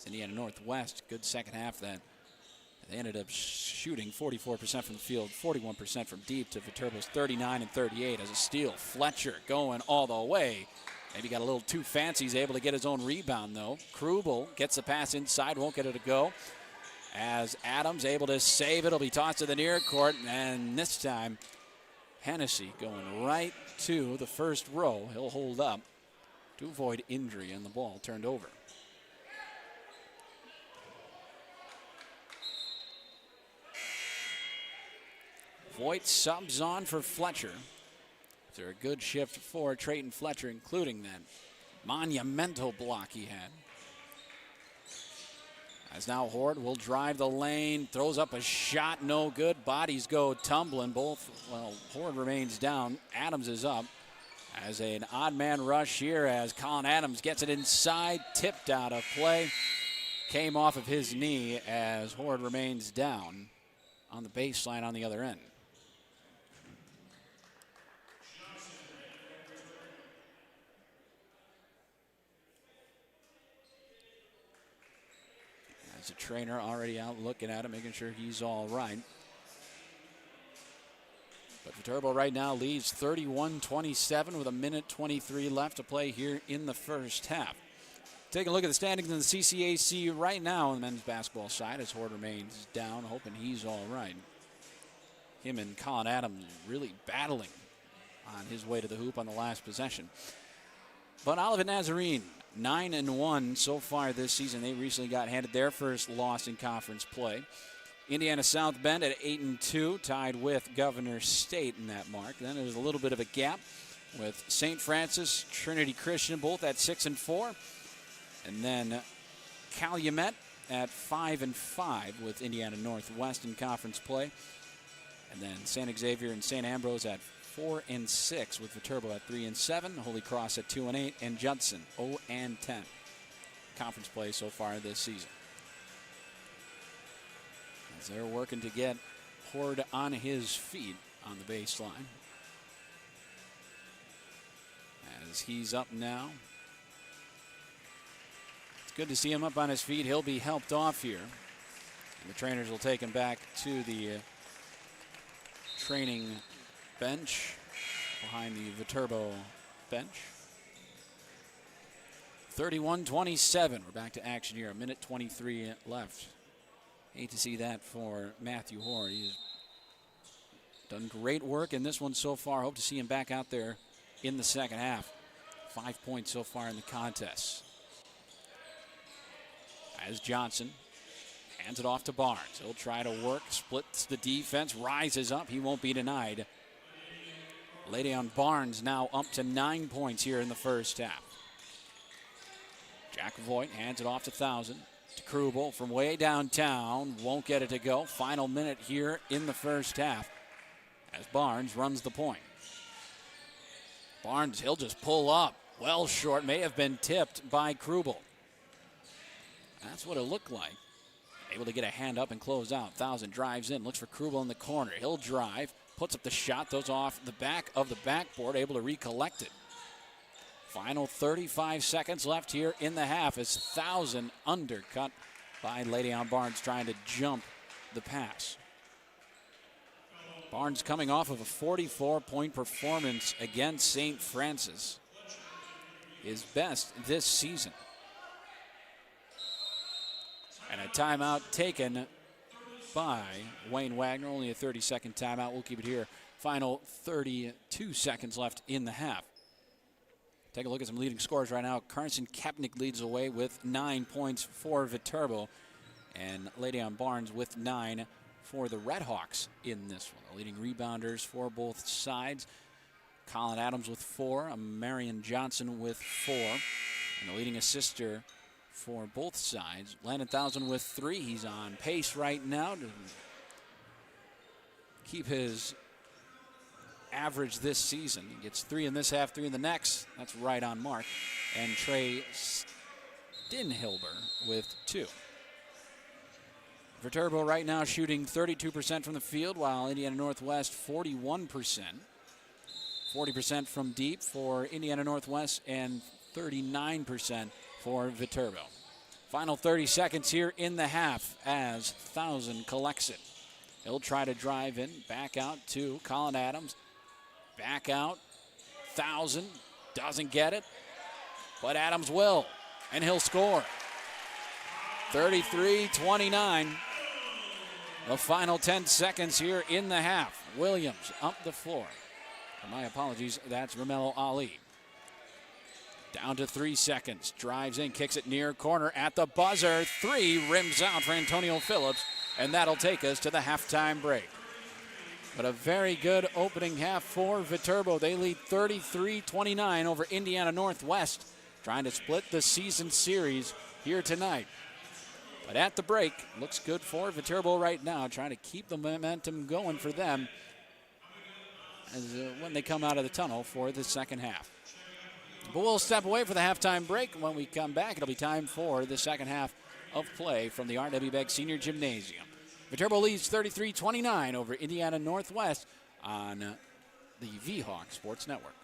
Indiana Northwest, good second half then. They ended up shooting 44% from the field, 41% from deep, to Viterbo's 39-38 as a steal. Fletcher going all the way. Maybe got a little too fancy. He's able to get his own rebound, though. Krubel gets the pass inside, won't get it to go. As Adams able to save it, it'll be tossed to the near court, and this time Hennessy going right to the first row. He'll hold up to avoid injury, and the ball turned over. Voigt subs on for Fletcher. After a good shift for Trayton Fletcher, including that monumental block he had. As now Horde will drive the lane, throws up a shot, no good. Bodies go tumbling. Horde remains down. Adams is up. As an odd man rush here as Colin Adams gets it inside, tipped out of play. Came off of his knee as Horde remains down on the baseline on the other end. As a trainer already out looking at him, making sure he's all right. But Viterbo right now leads 31-27 with 1:23 left to play here in the first half. Take a look at the standings in the CCAC right now on the men's basketball side as Horde remains down, hoping he's all right. Him and Colin Adams really battling on his way to the hoop on the last possession. But Olivet Nazarene, 9-1 so far this season. They recently got handed their first loss in conference play. Indiana South Bend at 8-2, tied with Governor State in that mark. Then there's a little bit of a gap with St. Francis, Trinity Christian, both at 6-4. And then Calumet at 5-5 with Indiana Northwest in conference play. And then San Xavier and St. Ambrose at 4-6 with Viterbo at 3-7, Holy Cross at 2-8, and Judson 0-10 conference play so far this season. As they're working to get Horde on his feet on the baseline. As he's up now. It's good to see him up on his feet. He'll be helped off here. And the trainers will take him back to the training bench behind the Viterbo bench. 31-27. We're back to action here. A minute 23 left. Hate to see that for Matthew Horde. He's done great work in this one so far. Hope to see him back out there in the second half. 5 points so far in the contest. As Johnson hands it off to Barnes. He'll try to work, splits the defense, rises up. He won't be denied. Le'Deon Barnes now up to 9 points here in the first half. Jack Voigt hands it off to Thousand. To Krubel from way downtown. Won't get it to go. Final minute here in the first half as Barnes runs the point. Barnes, he'll just pull up. Well short. May have been tipped by Krubel. That's what it looked like. Able to get a hand up and close out. Thousand drives in. Looks for Krubel in the corner. He'll drive. Puts up the shot. Those off the back of the backboard. Able to recollect it. Final 35 seconds left here in the half as Thousand undercut by Le'Deon Barnes trying to jump the pass. Barnes coming off of a 44-point performance against St. Francis. His best this season. And a timeout taken by Wayne Wagner. Only a 30-second timeout. We'll keep it here. Final 32 seconds left in the half. Take a look at some leading scores right now. Carson Kapnick leads away with 9 points for Viterbo. And Le'Deon Barnes with 9 for the Redhawks in this one. The leading rebounders for both sides. Colin Adams with 4. Marion Johnson with 4. And the leading assister for both sides. Landon Thousand with 3. He's on pace right now to keep his average this season. He gets 3 in this half, 3 in the next. That's right on mark. And Trey Stinhilber with 2. Viterbo right now shooting 32% from the field, while Indiana Northwest 41%. 40% from deep for Indiana Northwest and 39% for Viterbo. Final 30 seconds here in the half as Thousand collects it. He'll try to drive in, back out to Colin Adams. Back out, Thousand, doesn't get it, but Adams will, and he'll score. 33-29, the final 10 seconds here in the half. Williams up the floor. My apologies, that's Romello Ali. Down to 3 seconds, drives in, kicks it near corner at the buzzer. 3 rims out for Antonio Phillips, and that'll take us to the halftime break. But a very good opening half for Viterbo. They lead 33-29 over Indiana Northwest, trying to split the season series here tonight. But at the break, looks good for Viterbo right now, trying to keep the momentum going for them as when they come out of the tunnel for the second half. But we'll step away for the halftime break. When we come back, it'll be time for the second half of play from the R.W. Begg Senior Gymnasium. Viterbo leads 33-29 over Indiana Northwest on the V-Hawk Sports Network.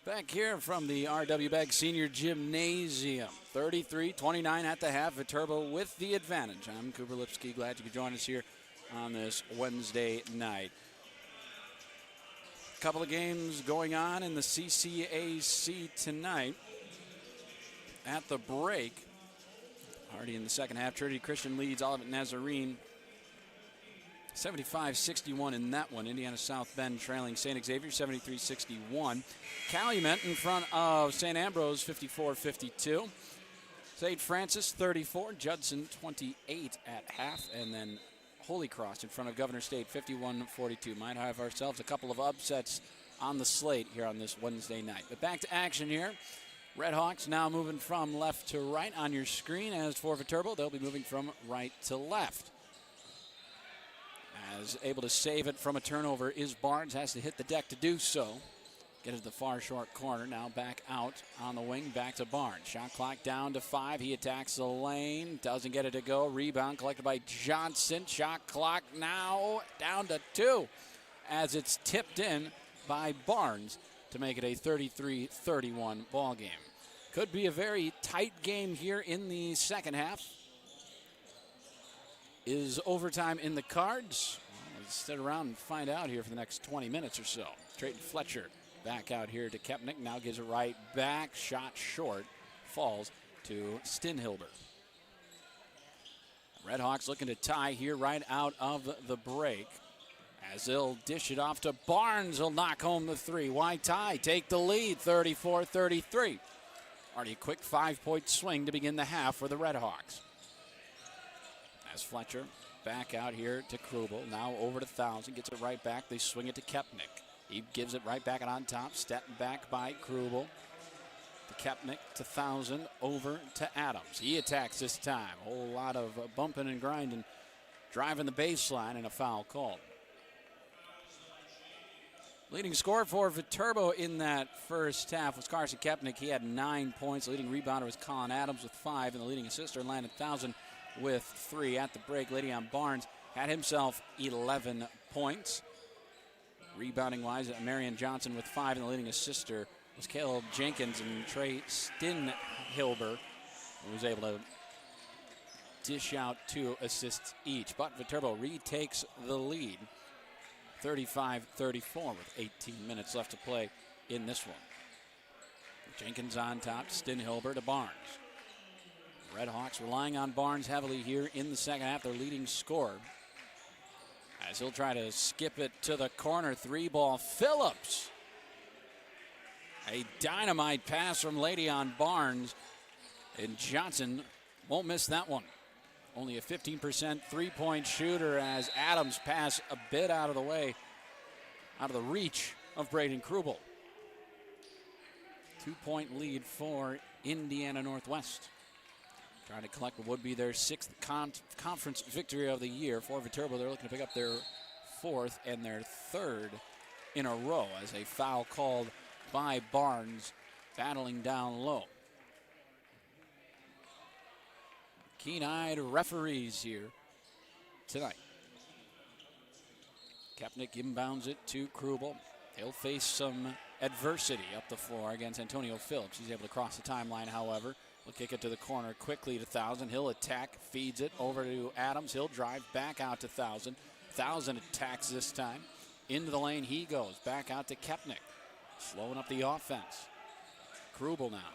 Back here from the R.W. Begg Senior Gymnasium. 33-29 at the half. Viterbo with the advantage. I'm Cooper Lipsky. Glad you could join us here on this Wednesday night. A couple of games going on in the CCAC tonight. At the break, already in the second half, Trinity Christian leads Olivet Nazarene 75-61 in that one. Indiana South Bend trailing St. Xavier 73-61. Calumet in front of St. Ambrose 54-52. St. Francis 34, Judson 28 at half, and then Holy Cross in front of Governor State 51-42. Might have ourselves a couple of upsets on the slate here on this Wednesday night. But back to action here. Red Hawks now moving from left to right on your screen. As for Viterbo, they'll be moving from right to left. As able to save it from a turnover is Barnes. Has to hit the deck to do so. Get it to the far short corner. Now back out on the wing. Back to Barnes. Shot clock down to 5. He attacks the lane. Doesn't get it to go. Rebound collected by Johnson. Shot clock now down to 2. As it's tipped in by Barnes to make it a 33-31 ball game. Could be a very tight game here in the second half. Is overtime in the cards? Well, let's sit around and find out here for the next 20 minutes or so. Trayton Fletcher back out here to Kepnick. Now gives it right back. Shot short. Falls to Stinhilber. Redhawks looking to tie here right out of the break. As they'll dish it off to Barnes. He'll knock home the 3. Why tie? Take the lead. 34-33. Already a quick 5-point swing to begin the half for the Redhawks. As Fletcher back out here to Krubel. Now over to Thousand. Gets it right back. They swing it to Kepnick. He gives it right back and on top. Stepping back by Krubel. To Kepnick to Thousand. Over to Adams. He attacks this time. A whole lot of bumping and grinding. Driving the baseline and a foul called. Leading scorer for Viterbo in that first half was Carson Kepnick. He had 9 points. The leading rebounder was Colin Adams with 5. And the leading assister, Landon Thousand, with 3 at the break. Le'Deon Barnes had himself 11 points. Rebounding-wise, Marion Johnson with 5, and the leading assister was Caleb Jenkins and Trey Stinhilber, who was able to dish out 2 assists each. But Viterbo retakes the lead, 35-34, with 18 minutes left to play in this one. Jenkins on top, Stinhilber to Barnes. Redhawks relying on Barnes heavily here in the second half, their leading scorer. As he'll try to skip it to the corner, 3-ball. Phillips. A dynamite pass from Le'Deon Barnes. And Johnson won't miss that one. Only a 15% three-point shooter as Adams pass a bit out of the way, out of the reach of Braden Krubel. 2-point lead for Indiana Northwest. Trying to collect what would be their 6th conference victory of the year. For Viterbo, they're looking to pick up their 4th and their 3rd in a row as a foul called by Barnes, battling down low. Keen-eyed referees here tonight. Kepnick inbounds it to Krubel. He'll face some adversity up the floor against Antonio Phillips. He's able to cross the timeline, however. He'll kick it to the corner quickly to Thousand. He'll attack, feeds it over to Adams. He'll drive back out to Thousand. Thousand attacks this time. Into the lane he goes. Back out to Kepnick. Slowing up the offense. Krubel now.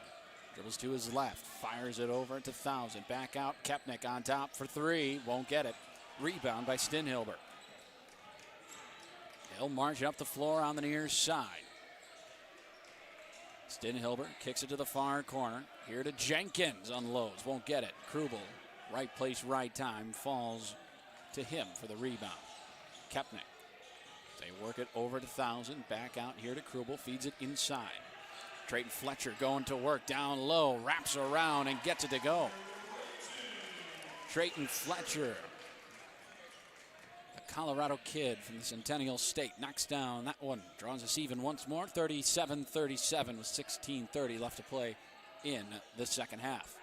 Dribbles to his left. Fires it over to Thousand. Back out. Kepnick on top for 3. Won't get it. Rebound by Stinhilber. He'll march up the floor on the near side. Stinhilber kicks it to the far corner. Here to Jenkins, unloads, won't get it. Krubel, right place, right time, falls to him for the rebound. Kepnick, they work it over to Thousand, back out here to Krubel, feeds it inside. Trayton Fletcher going to work down low, wraps around and gets it to go. Trayton Fletcher, a Colorado kid from the Centennial State, knocks down that one, draws us even once more, 37-37 with 16:30 left to play in the second half.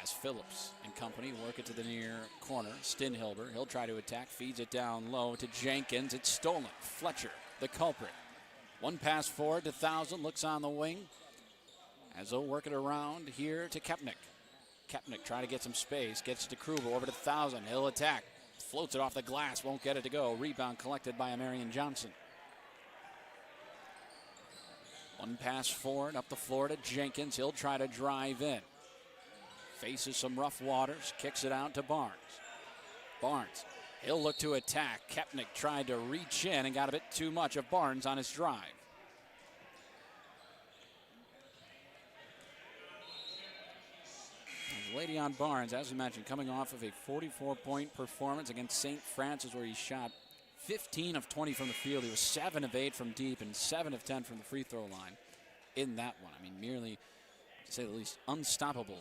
As Phillips and company work it to the near corner, Stinhilber, he'll try to attack, feeds it down low to Jenkins, it's stolen. Fletcher, the culprit, One pass forward to 1,000, looks on the wing. As they'll work it around here to Kepnick. Kepnick trying to get some space, gets to Krubel over to 1,000. He'll attack, floats it off the glass, won't get it to go. Rebound collected by Marion Johnson. One pass forward, up the floor to Jenkins. He'll try to drive in. Faces some rough waters, kicks it out to Barnes. Barnes, he'll look to attack. Kepnick tried to reach in and got a bit too much of Barnes on his drive. Le'Dion Barnes, as we mentioned, coming off of a 44-point performance against St. Francis, where he shot 15 of 20 from the field. He was 7 of 8 from deep and 7 of 10 from the free throw line in that one. I mean, merely, to say the least, unstoppable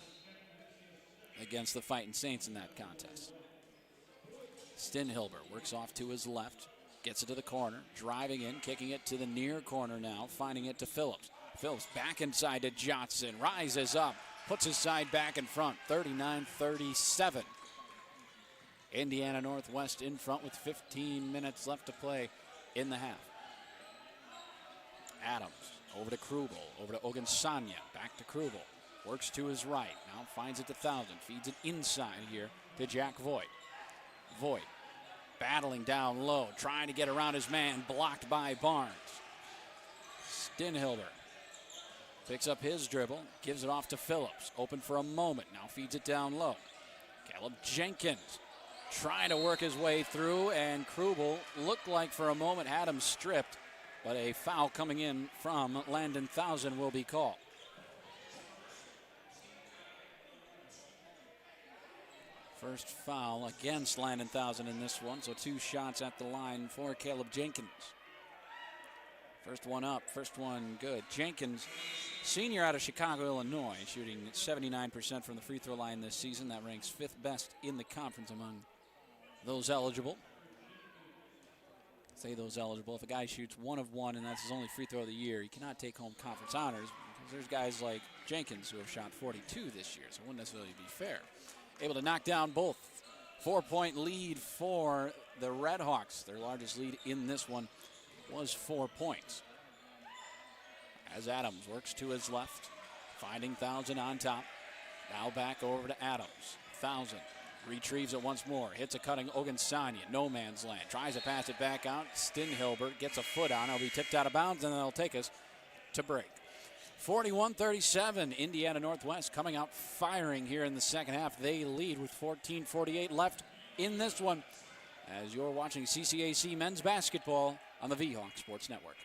against the Fighting Saints in that contest. Stinhilber works off to his left, gets it to the corner, driving in, kicking it to the near corner now, finding it to Phillips. Phillips back inside to Johnson, rises up, puts his side back in front, 39-37. Indiana Northwest in front with 15 minutes left to play in the half. Adams over to Krubel, over to Ogunsanya, back to Krubel. Works to his right, now finds it to 1,000, feeds it inside here to Jack Voigt. Voigt battling down low, trying to get around his man, blocked by Barnes. Stinhilber picks up his dribble, gives it off to Phillips, open for a moment, now feeds it down low. Caleb Jenkins trying to work his way through, and Krubel looked like for a moment had him stripped, but a foul coming in from Landon 1,000 will be called. First foul against Landon 1,000 in this one, so 2 shots at the line for Caleb Jenkins. First one up, first one good. Jenkins, senior out of Chicago, Illinois, shooting 79% from the free throw line this season. That ranks 5th best in the conference among those eligible. Say those eligible. If a guy shoots 1 of 1 and that's his only free throw of the year, he cannot take home conference honors, because there's guys like Jenkins who have shot 42 this year, so it wouldn't necessarily be fair. Able to knock down both. 4-point lead for the Redhawks. Their largest lead in this one was 4 points. As Adams works to his left, finding 1,000 on top. Now back over to Adams. 1,000 retrieves it once more. Hits a cutting Ogunsanya. No man's land. Tries to pass it back out. Stinhilber gets a foot on. It'll be tipped out of bounds, and they'll take us to break. 41-37. Indiana Northwest coming out firing here in the second half. They lead with 14:48 left in this one, as you're watching CCAC men's basketball on the V-Hawk Sports Network.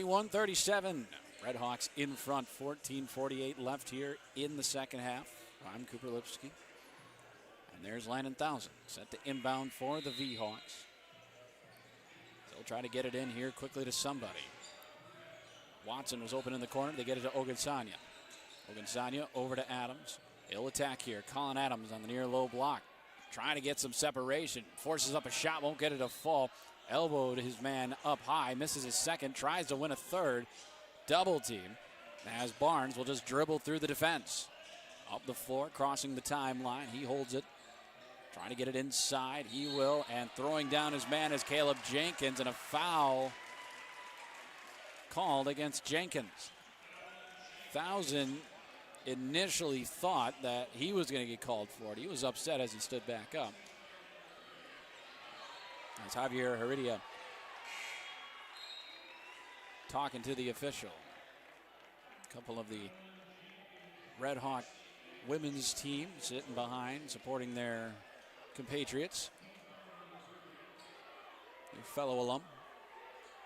.37. Redhawks in front. 14:48 left here in the second half. I'm Cooper Lipsky. And there's Landon 1,000 set to inbound for the V-Hawks. They'll try to get it in here quickly to somebody. Watson was open in the corner. They get it to Ogunsanya. Ogunsanya over to Adams. He'll attack here. Colin Adams on the near low block. Trying to get some separation. Forces up a shot. Won't get it to fall. Elbowed his man up high, misses his second, tries to win a third. Double team, as Barnes will just dribble through the defense. Up the floor, crossing the timeline. He holds it, trying to get it inside. He will, and throwing down his man is Caleb Jenkins, and a foul called against Jenkins. 1,000 initially thought that he was going to get called for it. He was upset as he stood back up. As Javier Heredia talking to the official. A couple of the Red Hawk women's team sitting behind, supporting their compatriots. Your fellow alum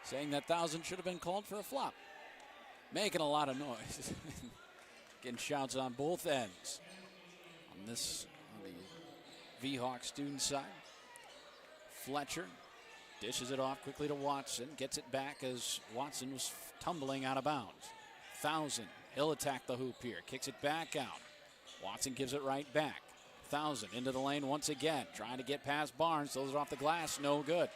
saying that 1,000 should have been called for a flop. Making a lot of noise. Getting shouts on both ends. On the V-Hawk student side. Fletcher dishes it off quickly to Watson. Gets it back as Watson was tumbling out of bounds. 1,000. He'll attack the hoop here. Kicks it back out. Watson gives it right back. 1,000 into the lane once again. Trying to get past Barnes. Throws it off the glass. No good.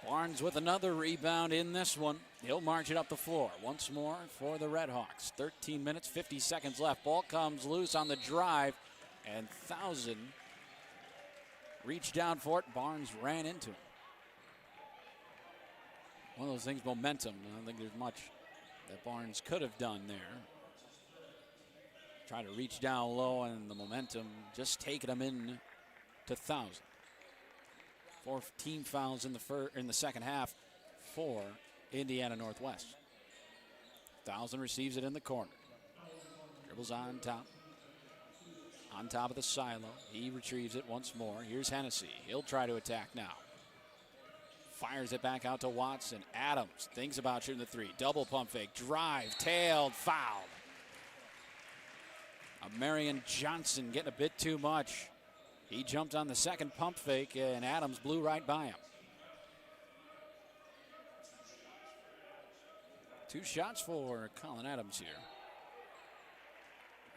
Barnes with another rebound in this one. He'll march it up the floor once more for the Red Hawks. 13 minutes, 50 seconds left. Ball comes loose on the drive, and 1,000 reached down for it. Barnes ran into him. One of those things, momentum. I don't think there's much that Barnes could have done there. Try to reach down low, and the momentum just taking him in to 1,000. 4 team fouls in the second half for Indiana Northwest. 1,000 receives it in the corner. Dribbles on top. On top of the silo. He retrieves it once more. Here's Hennessy. He'll try to attack now. Fires it back out to Watson. Adams thinks about shooting the three. Double pump fake. Drive. Tailed. Foul. Marion Johnson getting a bit too much. He jumped on the second pump fake, and Adams blew right by him. 2 shots for Colin Adams here.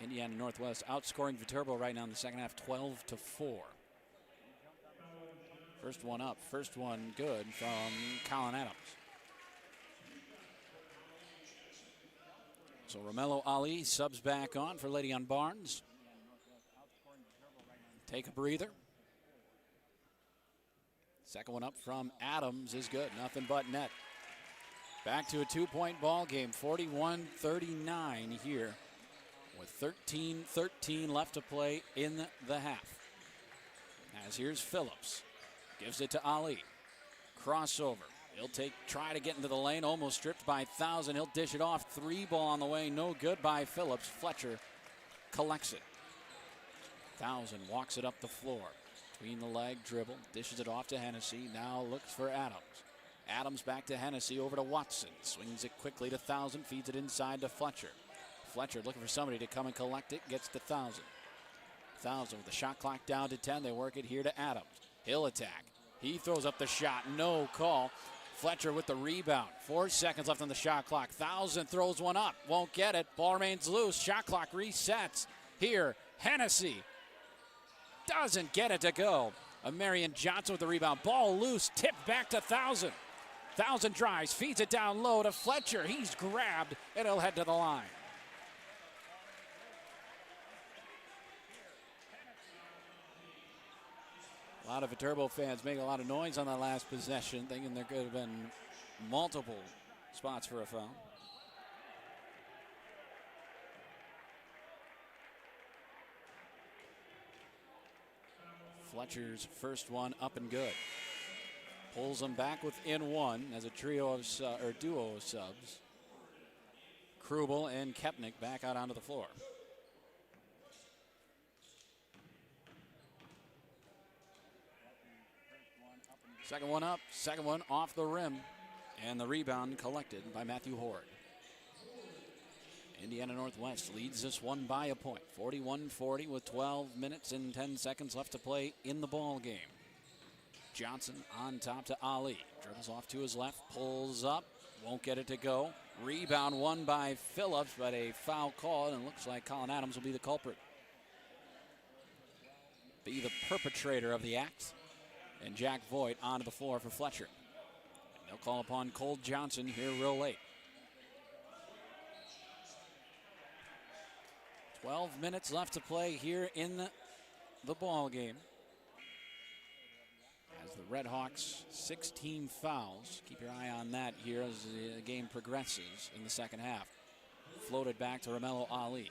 Indiana Northwest outscoring Viterbo right now in the second half, 12-4. First one up, first one good from Colin Adams. So Romello Ali subs back on for Le'Dion Barnes. Take a breather. Second one up from Adams is good. Nothing but net. Back to a 2-point ball game. 41-39 here with 13-13 left to play in the half. As here's Phillips. Gives it to Ali. Crossover. He'll try to get into the lane. Almost stripped by 1,000. He'll dish it off. 3 ball on the way. No good by Phillips. Fletcher collects it. 1,000 walks it up the floor. Between the leg dribble. Dishes it off to Hennessy. Now looks for Adams. Adams back to Hennessy. Over to Watson. Swings it quickly to 1,000. Feeds it inside to Fletcher. Fletcher looking for somebody to come and collect it. Gets to 1,000. 1,000 with the shot clock down to 10. They work it here to Adams. He'll attack. He throws up the shot. No call. Fletcher with the rebound. 4 seconds left on the shot clock. 1,000 throws one up. Won't get it. Ball remains loose. Shot clock resets. Here, Hennessy doesn't get it to go. Marion Johnson with the rebound. Ball loose. Tipped back to 1,000. 1,000 drives. Feeds it down low to Fletcher. He's grabbed, and he'll head to the line. A lot of Viterbo fans making a lot of noise on that last possession, thinking there could have been multiple spots for a foul. Fletcher's first one up and good. Pulls them back within one as a duo of subs. Krubel and Kepnick back out onto the floor. Second one up, second one off the rim, and the rebound collected by Matthew Horde. Indiana Northwest leads this one by a point, 41-40 with 12 minutes and 10 seconds left to play in the ball game. Johnson on top to Ali, dribbles off to his left, pulls up, won't get it to go. Rebound won by Phillips, but a foul call, and it looks like Colin Adams will be the culprit. Be the perpetrator of the act. And Jack Voigt onto the floor for Fletcher. And they'll call upon Cole Johnson here real late. 12 minutes left to play here in the ball game. As the Red Hawks, 16 fouls. Keep your eye on that here as the game progresses in the second half. Floated back to Romello Ali.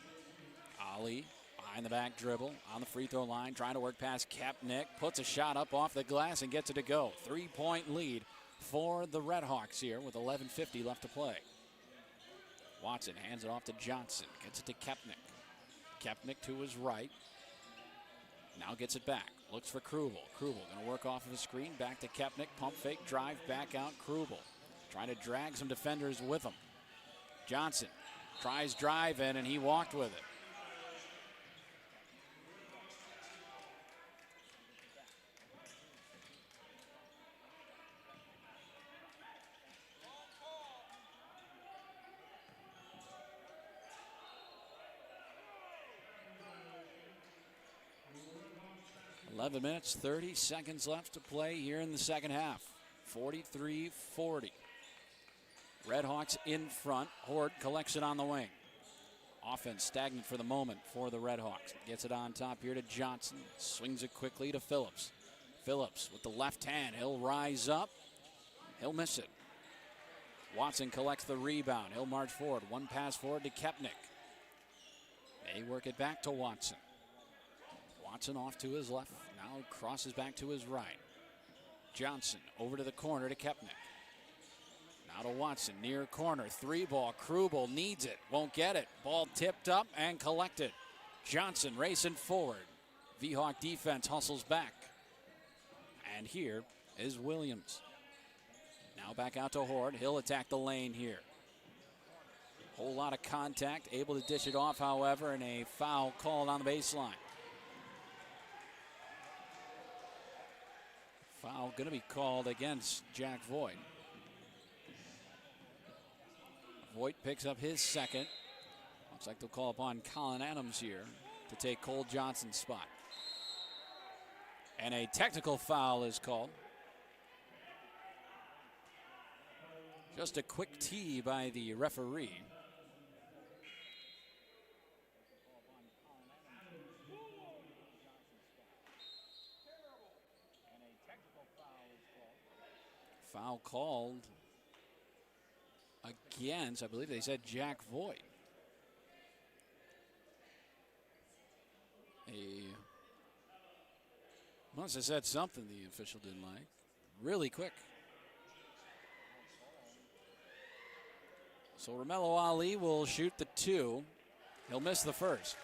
Ali behind the back dribble on the free throw line, trying to work past Kepnick. Puts a shot up off the glass and gets it to go. 3-point lead for the Red Hawks here with 11:50 left to play. Watson hands it off to Johnson. Gets it to Kepnick. Kepnick to his right. Now gets it back. Looks for Krubel. Krubel going to work off of the screen. Back to Kepnick. Pump fake. Drive back out. Krubel trying to drag some defenders with him. Johnson tries drive in, and he walked with it. (11 minutes, 30 seconds left to play here in the second half. 43-40. Redhawks in front. Horde collects it on the wing. Offense stagnant for the moment for the Redhawks. Gets it on top here to Johnson. Swings it quickly to Phillips. Phillips with the left hand. He'll rise up. He'll miss it. Watson collects the rebound. He'll march forward. One pass forward to Kepnick. They work it back to Watson. Watson off to his left. Now crosses back to his right. Johnson over to the corner to Kepnick. Now to Watson, near corner, 3-ball. Krubel needs it, won't get it. Ball tipped up and collected. Johnson racing forward. V-Hawk defense hustles back. And here is Williams. Now back out to Horde. He'll attack the lane here. Whole lot of contact, able to dish it off, however, and a foul called on the baseline. Foul going to be called against Jack Voigt. Voigt picks up his second. Looks like they'll call upon Colin Adams here to take Cole Johnson's spot. And a technical foul is called. Just a quick tee by the referee. Foul called against, I believe they said, Jack Voigt. Must have said something the official didn't like. Really quick. So Romello Ali will shoot the 2. He'll miss the first.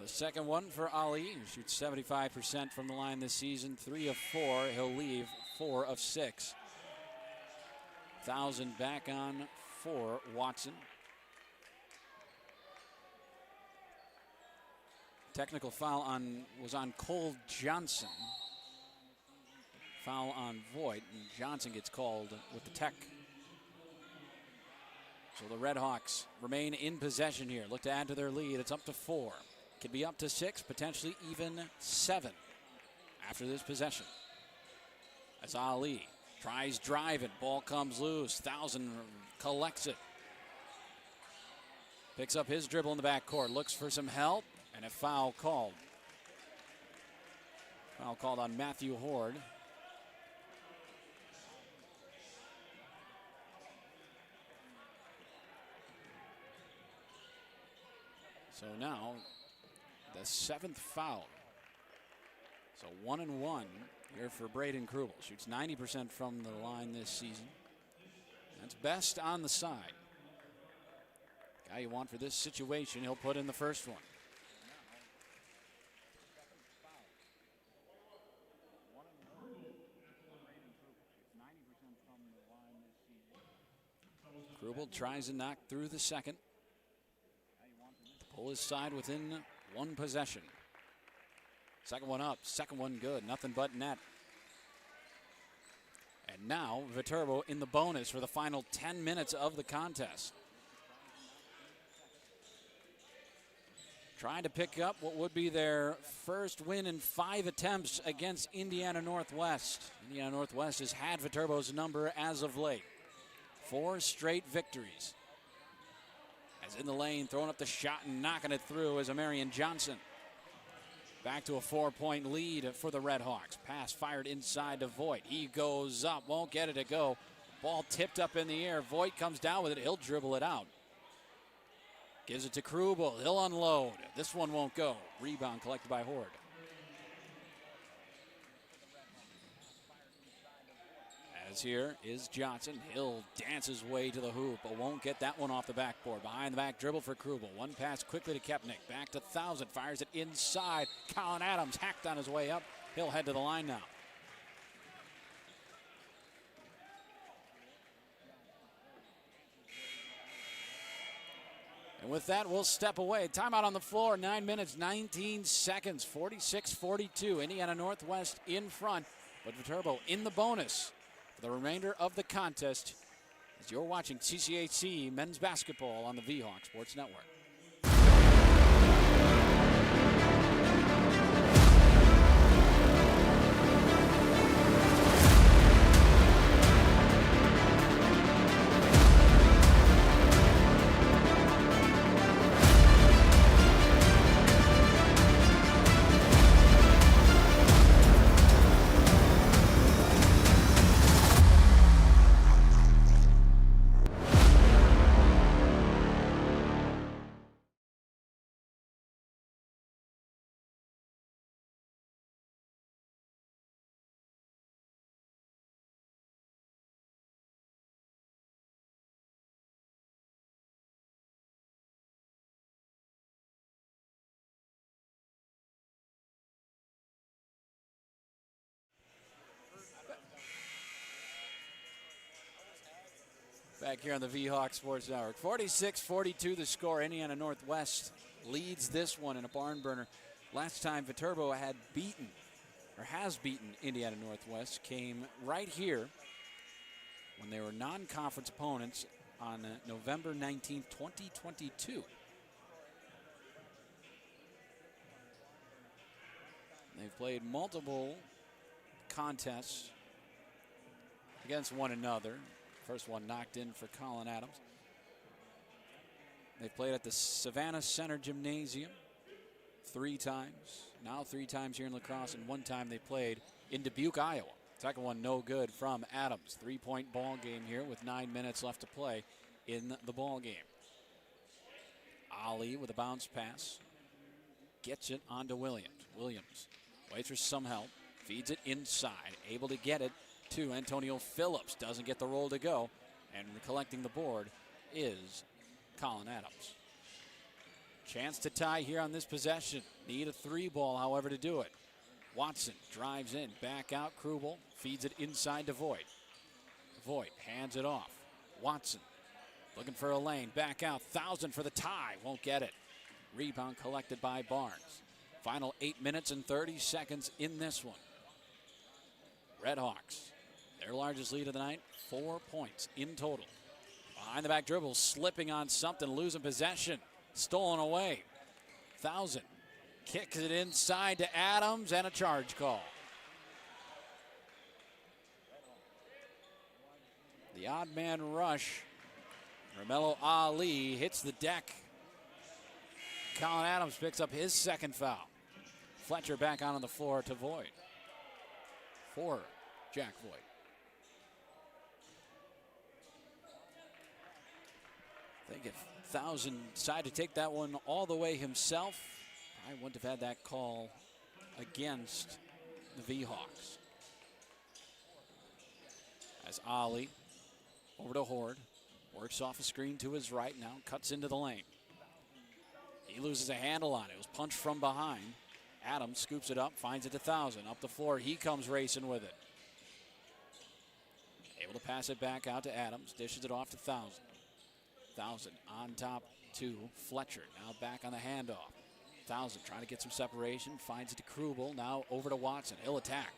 The second one for Ali. He shoots 75% from the line this season. 3 of 4. He'll leave 4 of 6. 1,000 back on for Watson. Technical foul was on Cole Johnson. Foul on Voigt, and Johnson gets called with the tech. So the Redhawks remain in possession here. Look to add to their lead. It's up to 4. Could be up to 6, potentially even 7 after this possession. As Ali tries driving. Ball comes loose. 1,000 collects it. Picks up his dribble in the backcourt. Looks for some help. And a foul called. Foul called on Matthew Horde. So now, the 7th foul. So 1-1 here for Braden Krubel. Shoots 90% from the line this season. That's best on the side. Guy you want for this situation, he'll put in the first one. Krubel tries to knock through the second. Pull his side within 1 possession. Second one up, second one good, nothing but net. And now Viterbo in the bonus for the final 10 minutes of the contest. Trying to pick up what would be their first win in 5 attempts against Indiana Northwest. Indiana Northwest has had Viterbo's number as of late. 4 straight victories. As in the lane, throwing up the shot and knocking it through is Amarian Johnson. Back to a 4-point lead for the Redhawks. Pass fired inside to Voigt. He goes up, won't get it to go. Ball tipped up in the air. Voigt comes down with it. He'll dribble it out. Gives it to Krubel. He'll unload. This one won't go. Rebound collected by Horde. As here is Johnson. He'll dance his way to the hoop, but won't get that one off the backboard. Behind the back dribble for Krubel. One pass quickly to Kepnick. Back to 1,000. Fires it inside. Colin Adams hacked on his way up. He'll head to the line now. And with that, we'll step away. Timeout on the floor, 9 minutes, 19 seconds, 46-42. Indiana Northwest in front, but Viterbo in the bonus for the remainder of the contest as you're watching CCAC men's basketball on the V-Hawk Sports Network. Back here on the V-Hawk Sports Network. 46-42 the score. Indiana Northwest leads this one in a barn burner. Last time Viterbo had beaten, or has beaten Indiana Northwest, came right here when they were non-conference opponents on November 19th, 2022. They've played multiple contests against one another. First one knocked in for Colin Adams. They played at the Savannah Center Gymnasium 3 times. Now 3 times here in La Crosse, and 1 time they played in Dubuque, Iowa. Second one no good from Adams. 3-point ball game here with 9 minutes left to play in the ball game. Ali with a bounce pass. Gets it onto Williams. Williams waits for some help. Feeds it inside. Able to get it to Antonio Phillips. Doesn't get the roll to go. And collecting the board is Colin Adams. Chance to tie here on this possession. Need a 3 ball, however, to do it. Watson drives in. Back out. Krubel feeds it inside to Voigt. Voigt hands it off. Watson looking for a lane. Back out. 1,000 for the tie. Won't get it. Rebound collected by Barnes. Final 8 minutes and 30 seconds in this one. Redhawks, their largest lead of the night, 4 points in total. Behind the back dribble, slipping on something, losing possession. Stolen away. 1,000 kicks it inside to Adams, and a charge call. The odd man rush. Romello Ali hits the deck. Colin Adams picks up his second foul. Fletcher back on the floor to Voigt. For Jack Voigt. I think if 1,000 decided to take that one all the way himself, I wouldn't have had that call against the V-Hawks. As Ali over to Horde. Works off a screen to his right now. Cuts into the lane. He loses a handle on it. It was punched from behind. Adams scoops it up, finds it to 1,000. Up the floor, he comes racing with it. Able to pass it back out to Adams. Dishes it off to 1,000. 1,000 on top to Fletcher. Now back on the handoff. 1,000 trying to get some separation. Finds it to Krubel. Now over to Watson. He'll attack.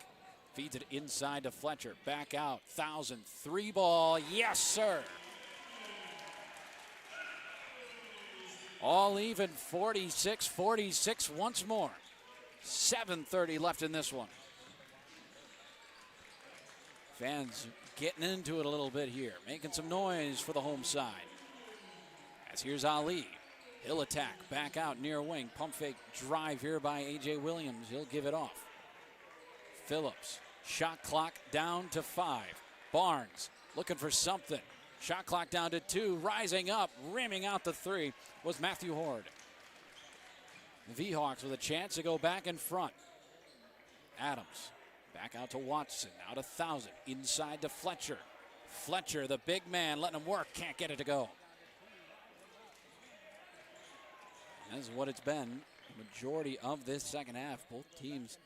Feeds it inside to Fletcher. Back out. 1,000. 3 ball. Yes, sir. All even. 46-46 once more. 7:30 left in this one. Fans getting into it a little bit here. Making some noise for the home side. As here's Ali. He'll attack. Back out near wing. Pump fake drive here by A.J. Williams. He'll give it off. Phillips. Shot clock down to 5. Barnes looking for something. Shot clock down to 2. Rising up, rimming out the 3 was Matthew Horde. The V-Hawks with a chance to go back in front. Adams back out to Watson. Now to 1,000. Inside to Fletcher. Fletcher, the big man, letting him work. Can't get it to go. That's what it's been the majority of this second half. Both teams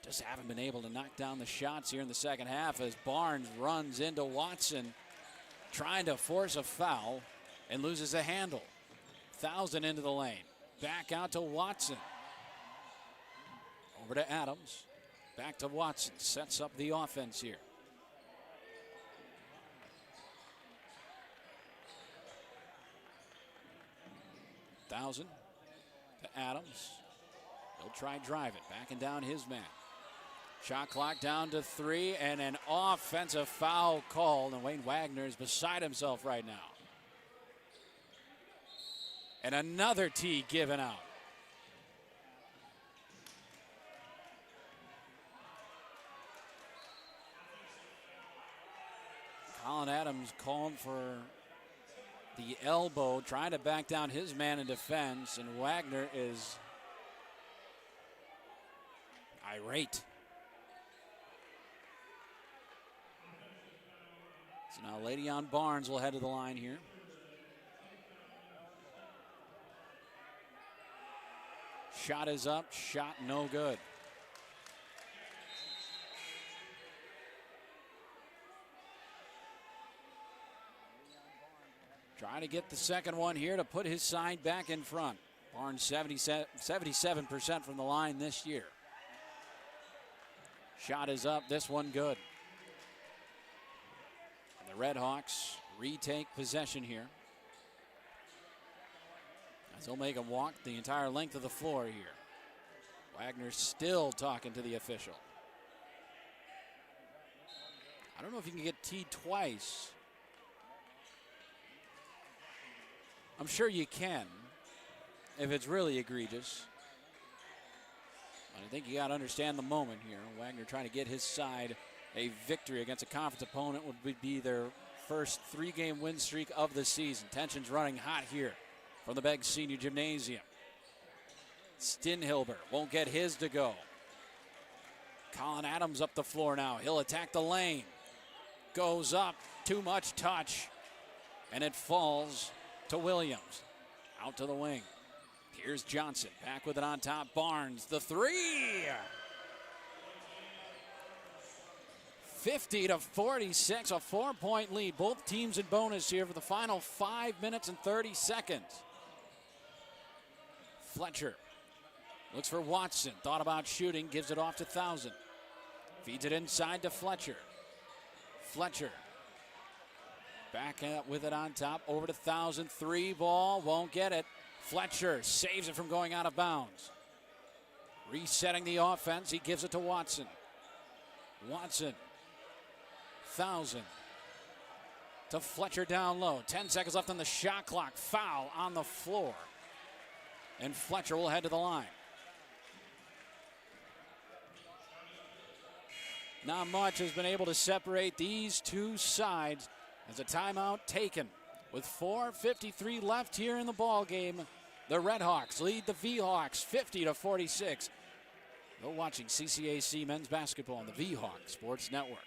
just haven't been able to knock down the shots here in the second half as Barnes runs into Watson, trying to force a foul and loses the handle. 1,000 into the lane. Back out to Watson. Over to Adams. Back to Watson. Sets up the offense here. Thousand to Adams. He'll try drive it. Backing down his man. Shot clock down to 3 and an offensive foul called. And Wayne Wagner is beside himself right now. And another tee given out. Colin Adams calling for the elbow, trying to back down his man in defense, and Wagner is irate. So now Le'Veon Barnes will head to the line here. Shot is up, shot no good. Trying to get the second one here to put his side back in front. Barnes 77% from the line this year. Shot is up, this one good. And the Red Hawks retake possession here. As they'll make him walk the entire length of the floor here. Wagner still talking to the official. I don't know if you can get teed twice. I'm sure you can if it's really egregious. But I think you got to understand the moment here. Wagner trying to get his side a victory against a conference opponent would be their first 3-game win streak of the season. Tension's running hot here from the Begg Senior Gymnasium. Stinhilber won't get his to go. Colin Adams up the floor now. He'll attack the lane. Goes up. Too much touch. And it falls to Williams. Out to the wing. Here's Johnson. Back with it on top. Barnes. The 3. 50-46. A 4-point lead. Both teams in bonus here for the final 5 minutes and 30 seconds. Fletcher looks for Watson. Thought about shooting. Gives it off to 1,000. Feeds it inside to Fletcher. Fletcher. Back up with it on top. Over to 1,000. 3 ball. Won't get it. Fletcher saves it from going out of bounds. Resetting the offense. He gives it to Watson. Watson. 1,000. To Fletcher down low. 10 seconds left on the shot clock. Foul on the floor. And Fletcher will head to the line. Not much has been able to separate these two sides as a timeout taken. With 4:53 left here in the ball game, the Red Hawks lead the V-Hawks 50-46. You're watching CCAC men's basketball on the V-Hawk Sports Network.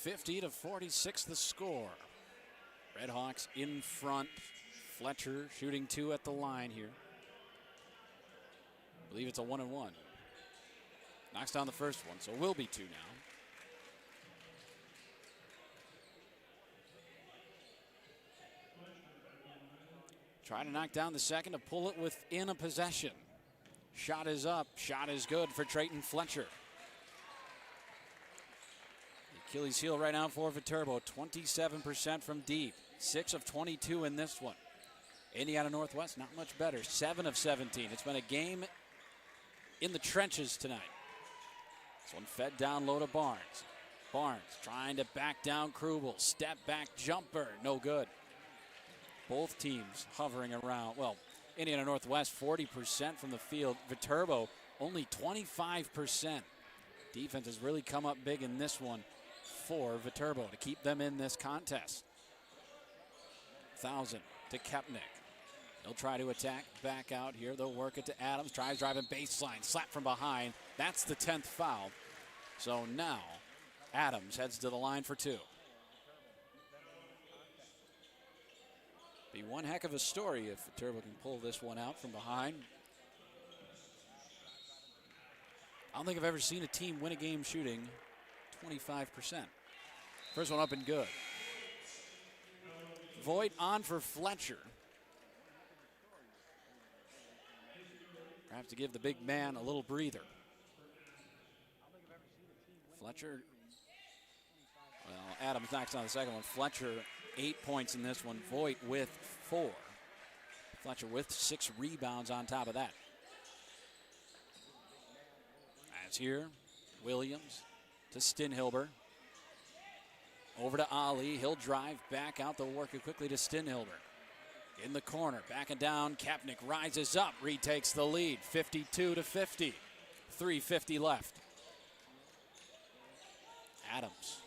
50-46 the score. Redhawks in front. Fletcher shooting 2 at the line here. I believe it's a 1-and-1. Knocks down the first one, so it will be 2 now. Try to knock down the second to pull it within a possession. Shot is up. Shot is good for Trayton Fletcher. The Achilles heel right now for Viterbo. 27% from deep. 6 of 22 in this one. Indiana Northwest, not much better. 7 of 17. It's been a game in the trenches tonight. This one fed down low to Barnes. Barnes trying to back down Krubel. Step back jumper. No good. Both teams hovering around. Well, Indiana Northwest 40% from the field. Viterbo only 25%. Defense has really come up big in this one for Viterbo to keep them in this contest. 1,000 to Kepnick. They'll try to attack back out here. They'll work it to Adams. Tries driving baseline. Slap from behind. That's the 10th foul. So now Adams heads to the line for 2. Be one heck of a story if Viterbo can pull this one out from behind. I don't think I've ever seen a team win a game shooting 25%. First one up and good. Voigt on for Fletcher. Perhaps to give the big man a little breather. Fletcher, well, Adams knocks down the second one. Fletcher 8 points in this one. Voigt with 4. Fletcher with 6 rebounds on top of that. As here, Williams to Stinhilber. Over to Ali. He'll drive back out. They'll work it quickly to Stinhilber. In the corner, backing down. Kepnick rises up, retakes the lead. 52-50. 3:50 left. Adams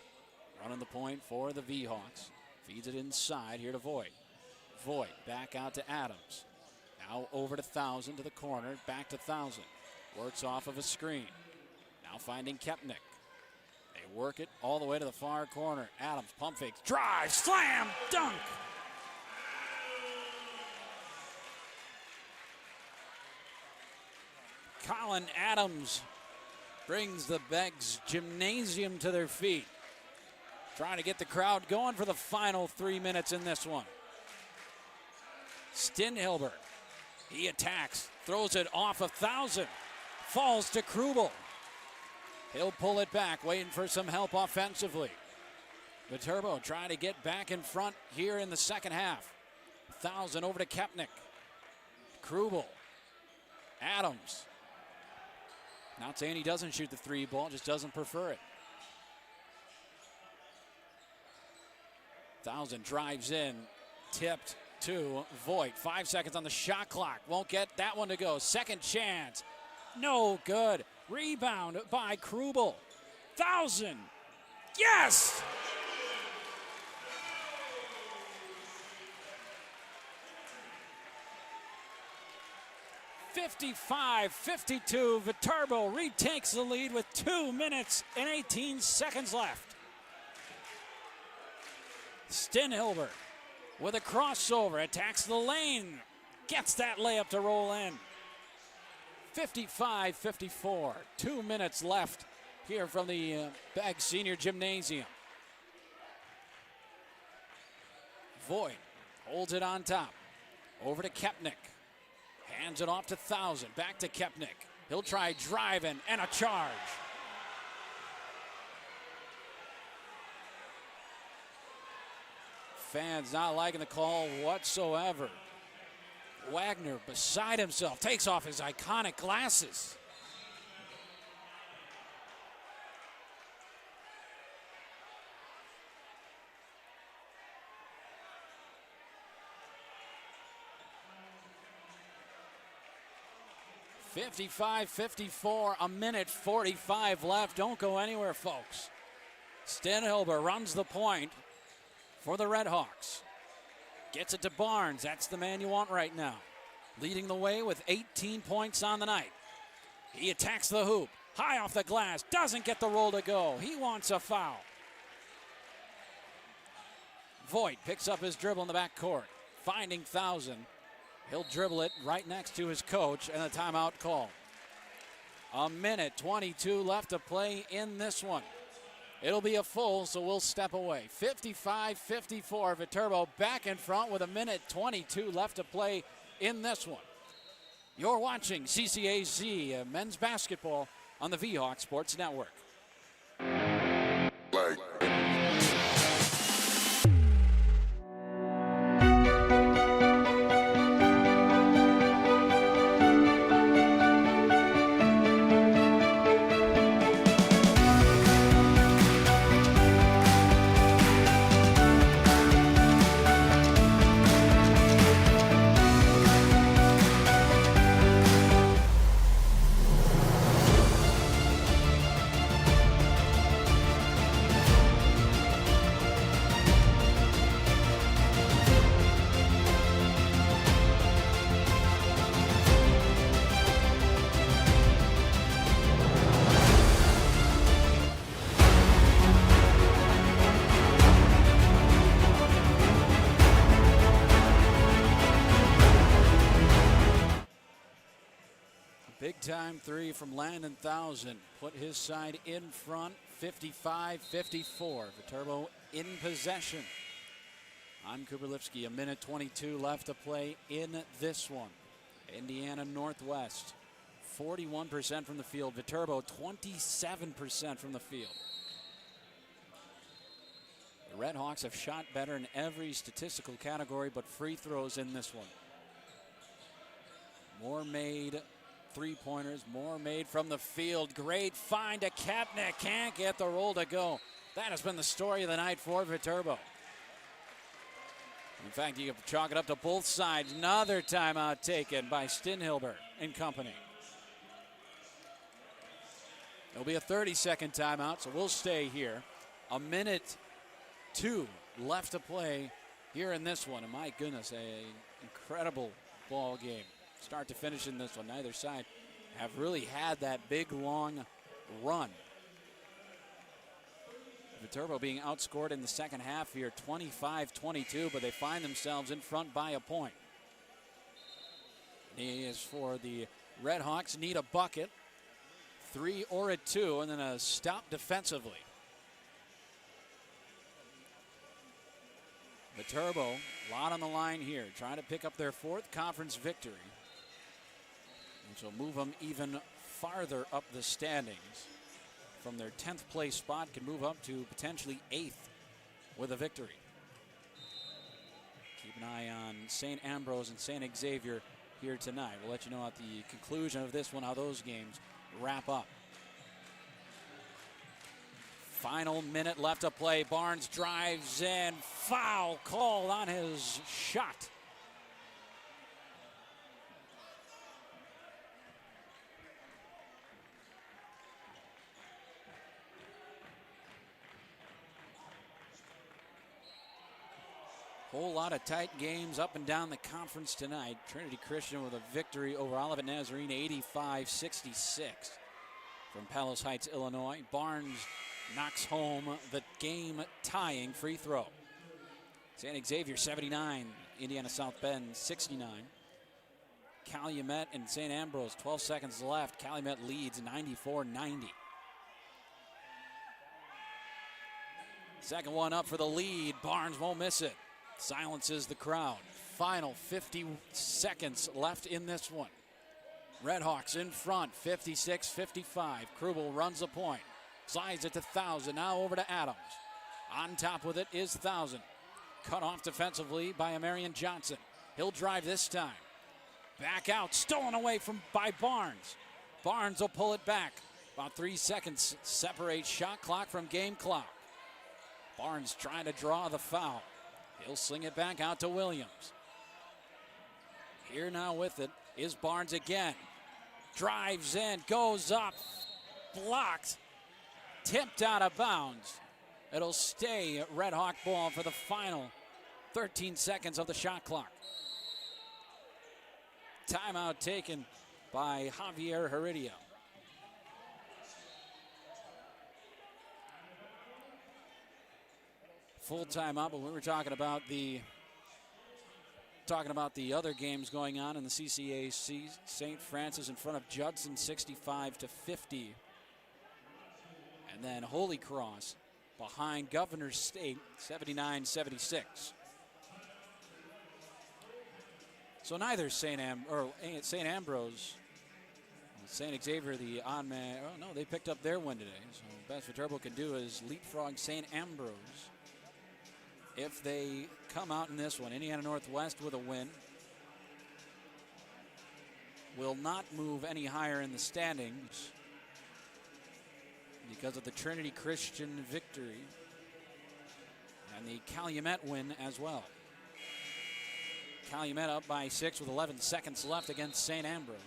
running the point for the V-Hawks. Feeds it inside here to Voigt. Voigt back out to Adams. Now over to 1,000 to the corner. Back to 1,000. Works off of a screen. Now finding Kepnick. They work it all the way to the far corner. Adams pump fakes. Drive. Slam. Dunk. Colin Adams brings the Beggs Gymnasium to their feet. Trying to get the crowd going for the final 3 minutes in this one. Stinhilber, he attacks, throws it off 1,000. Falls to Krubel. He'll pull it back, waiting for some help offensively. Viterbo trying to get back in front here in the second half. 1,000 over to Kepnick. Krubel. Adams. Not saying he doesn't shoot the 3 ball, just doesn't prefer it. 1,000 drives in, tipped to Voigt. 5 seconds on the shot clock. Won't get that one to go. Second chance. No good. Rebound by Krubel. 1,000. Yes! (55-52). Viterbo retakes the lead with 2 minutes and 18 seconds left. Stinhilber with a crossover, attacks the lane, gets that layup to roll in. 55-54. 2 minutes left here from the Beggs Senior Gymnasium. Voigt holds it on top. Over to Kepnick. Hands it off to 1,000. Back to Kepnick. He'll try driving and a charge. Fans not liking the call whatsoever. Wagner beside himself, takes off his iconic glasses. (55-54), a minute 45 left. Don't go anywhere, folks. Stinhilber runs the point for the Redhawks. Gets it to Barnes. That's the man you want right now. Leading the way with 18 points on the night. He attacks the hoop. High off the glass. Doesn't get the roll to go. He wants a foul. Voigt picks up his dribble in the backcourt, finding Thousand. He'll dribble it right next to his coach, and a timeout call. 1:22 left to play in this one. It'll be a full, so we'll step away. 55-54, Viterbo back in front with 1:22 left to play in this one. You're watching CCAZ men's basketball on the V-Hawk Sports Network. Big time three from Landon Thousand. Put his side in front, 55-54. Viterbo in possession. I'm Cooper Lipsky. 1:22 left to play in this one. Indiana Northwest, 41% from the field. Viterbo, 27% from the field. The Red Hawks have shot better in every statistical category but free throws in this one. More made three-pointers, more made from the field. Great find to Kapnick. Can't get the roll to go. That has been the story of the night for Viterbo. In fact, you can chalk it up to both sides. Another timeout taken by Stinhilber and company. It'll be a 30-second timeout, so we'll stay here. 1:02 left to play here in this one. And my goodness, an incredible ball game. Start to finish in this one. Neither side have really had that big, long run. Viterbo being outscored in the second half here, 25-22, but they find themselves in front by a point. As for the Red Hawks, need a bucket, 3 or a 2, and then a stop defensively. Viterbo, a lot on the line here, trying to pick up their 4th conference victory, which will move them even farther up the standings. From their 10th place spot, can move up to potentially 8th with a victory. Keep an eye on St. Ambrose and St. Xavier here tonight. We'll let you know at the conclusion of this one how those games wrap up. Final minute left to play. Barnes drives in. Foul called on his shot. Whole lot of tight games up and down the conference tonight. Trinity Christian with a victory over Olivet Nazarene, 85-66 from Palos Heights, Illinois. Barnes knocks home the game-tying free throw. St. Xavier 79, Indiana South Bend 69. Calumet and St. Ambrose, 12 seconds left. Calumet leads 94-90. Second one up for the lead. Barnes won't miss it. Silences the crowd. Final 50 seconds left in this one. Red Hawks in front, 56-55. Krubel runs the point. Slides it to Thousand. Now over to Adams. On top with it is Thousand. Cut off defensively by Amarian Johnson. He'll drive this time. Back out. Stolen away by Barnes. Barnes will pull it back. About 3 seconds separate shot clock from game clock. Barnes trying to draw the foul. He'll sling it back out to Williams. Here now with it is Barnes again. Drives in, goes up, blocked, tipped out of bounds. It'll stay Red Hawk ball for the final 13 seconds of the shot clock. Timeout taken by Javier Heredia. full timeout, but we were talking about the other games going on in the CCAC. St. Francis in front of Judson 65-50. And then Holy Cross behind Governor's State 79-76. So neither St. Ambrose, St. Xavier, the odd man. Oh no, they picked up their win today. So best Viterbo can do is leapfrog St. Ambrose. If they come out in this one, Indiana Northwest with a win will not move any higher in the standings because of the Trinity Christian victory and the Calumet win as well. Calumet up by 6 with 11 seconds left against St. Ambrose.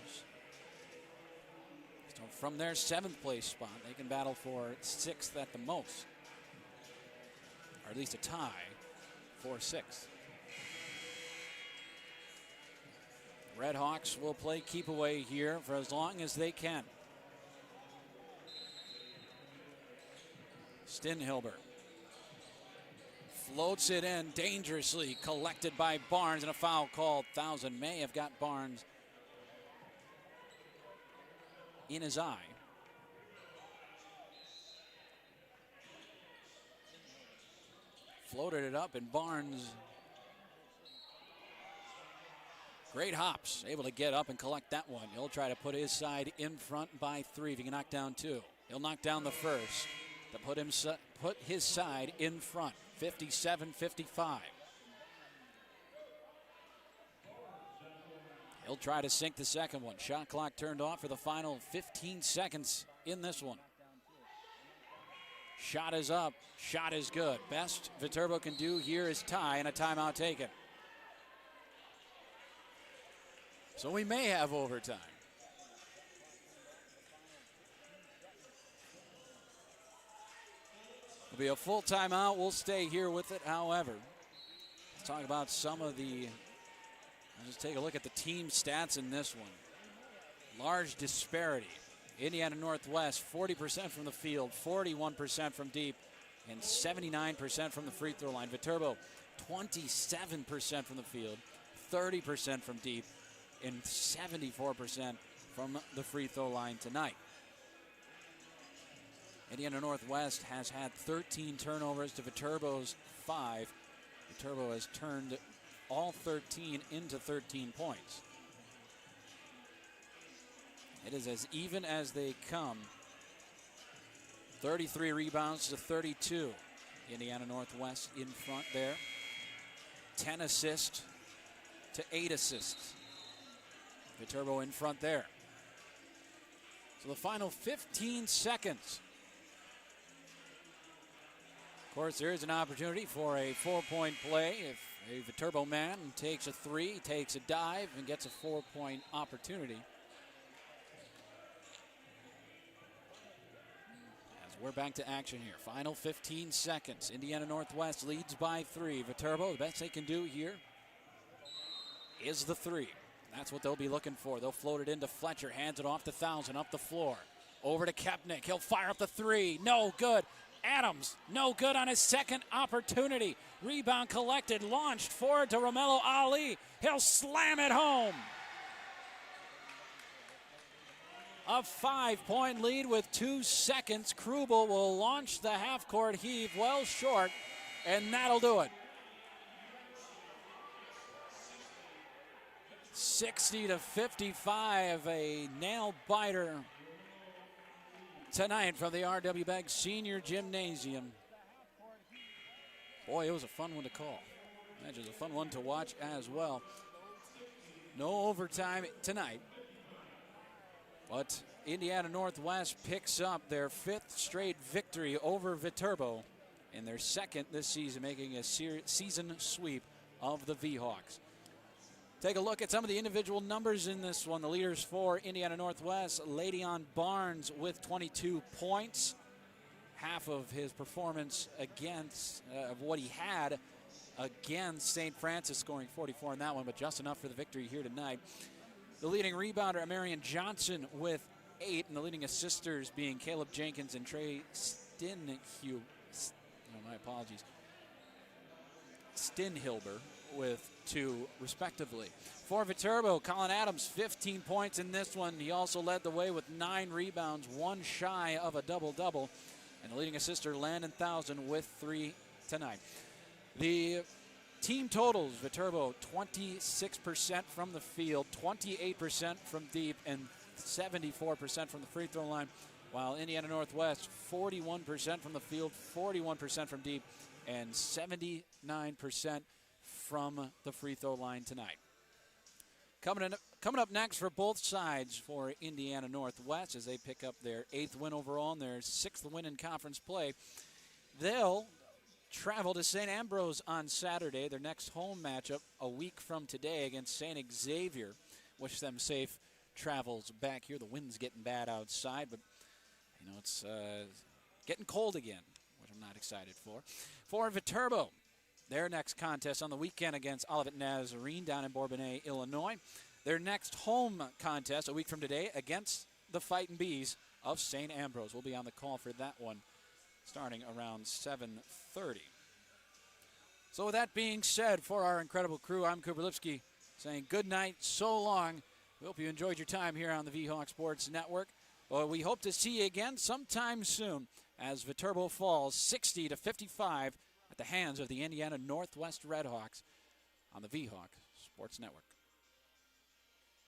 So from their 7th place spot, they can battle for 6th at the most, or at least a tie for 6th. Red Hawks will play keep away here for as long as they can. Stinhilber floats it in dangerously, collected by Barnes, and a foul called. Thousand may have got Barnes in his eye. Floated it up, and Barnes, great hops, able to get up and collect that one. He'll try to put his side in front by 3 if he can knock down 2. He'll knock down the first to put his side in front, 57-55. He'll try to sink the second one. Shot clock turned off for the final 15 seconds in this one. Shot is up, shot is good. Best Viterbo can do here is tie and a timeout taken. So we may have overtime. It'll be a full timeout. We'll stay here with it. However, let's talk about some of the, let's just take a look at the team stats in this one. Large disparity. Indiana Northwest, 40% from the field, 41% from deep, and 79% from the free throw line. Viterbo, 27% from the field, 30% from deep, and 74% from the free throw line tonight. Indiana Northwest has had 13 turnovers to Viterbo's 5. Viterbo has turned all 13 into 13 points. It is as even as they come. 33 rebounds to 32. Indiana Northwest in front there. 10 assists to 8 assists. Viterbo in front there. So the final 15 seconds. Of course, there is an opportunity for a 4-point play. If a Viterbo man takes a 3, takes a dive, and gets a 4-point opportunity. We're back to action here. Final 15 seconds. Indiana Northwest leads by 3. Viterbo, the best they can do here is the 3. That's what they'll be looking for. They'll float it into Fletcher, hands it off to Thousand, up the floor. Over to Kepnick. He'll fire up the 3. No good. Adams, no good on his second opportunity. Rebound collected, launched forward to Romello Ali. He'll slam it home. A 5-point lead with 2 seconds. Krubel will launch the half-court heave well short, and that'll do it. 60-55, a nail-biter tonight from the R.W. Begg Senior Gymnasium. Boy, it was a fun one to call. It was a fun one to watch as well. No overtime tonight. But Indiana Northwest picks up their 5th straight victory over Viterbo and their 2nd this season, making a season sweep of the V-Hawks. Take a look at some of the individual numbers in this one. The leaders for Indiana Northwest, Le'Dion Barnes with 22 points. Half of his performance against of what he had against St. Francis, scoring 44 in that one, but just enough for the victory here tonight. The leading rebounder, Marion Johnson, with 8, and the leading assisters being Caleb Jenkins and Trey Stinhue. My apologies. Stinhilber with 2 respectively. For Viterbo, Colin Adams, 15 points in this one. He also led the way with 9 rebounds, 1 shy of a double-double. And the leading assister, Landon Thousand, with 3 tonight. The team totals, Viterbo, 26% from the field, 28% from deep, and 74% from the free throw line, while Indiana Northwest, 41% from the field, 41% from deep, and 79% from the free throw line tonight. Coming up next for both sides for Indiana Northwest as they pick up their 8th win overall and their 6th win in conference play. They'll travel to St. Ambrose on Saturday, their next home matchup a week from today against St. Xavier. Wish them safe travels back here. The wind's getting bad outside, but it's getting cold again, which I'm not excited for. For Viterbo, their next contest on the weekend against Olivet Nazarene down in Bourbonnais, Illinois. Their next home contest a week from today against the Fightin' Bees of St. Ambrose. We'll be on the call for that one starting around 7:30. So with that being said, for our incredible crew, I'm Cooper Lipsky saying good night, so long. We hope you enjoyed your time here on the V-Hawk Sports Network. Well, we hope to see you again sometime soon as Viterbo falls 60-55 at the hands of the Indiana Northwest Redhawks on the V-Hawk Sports Network.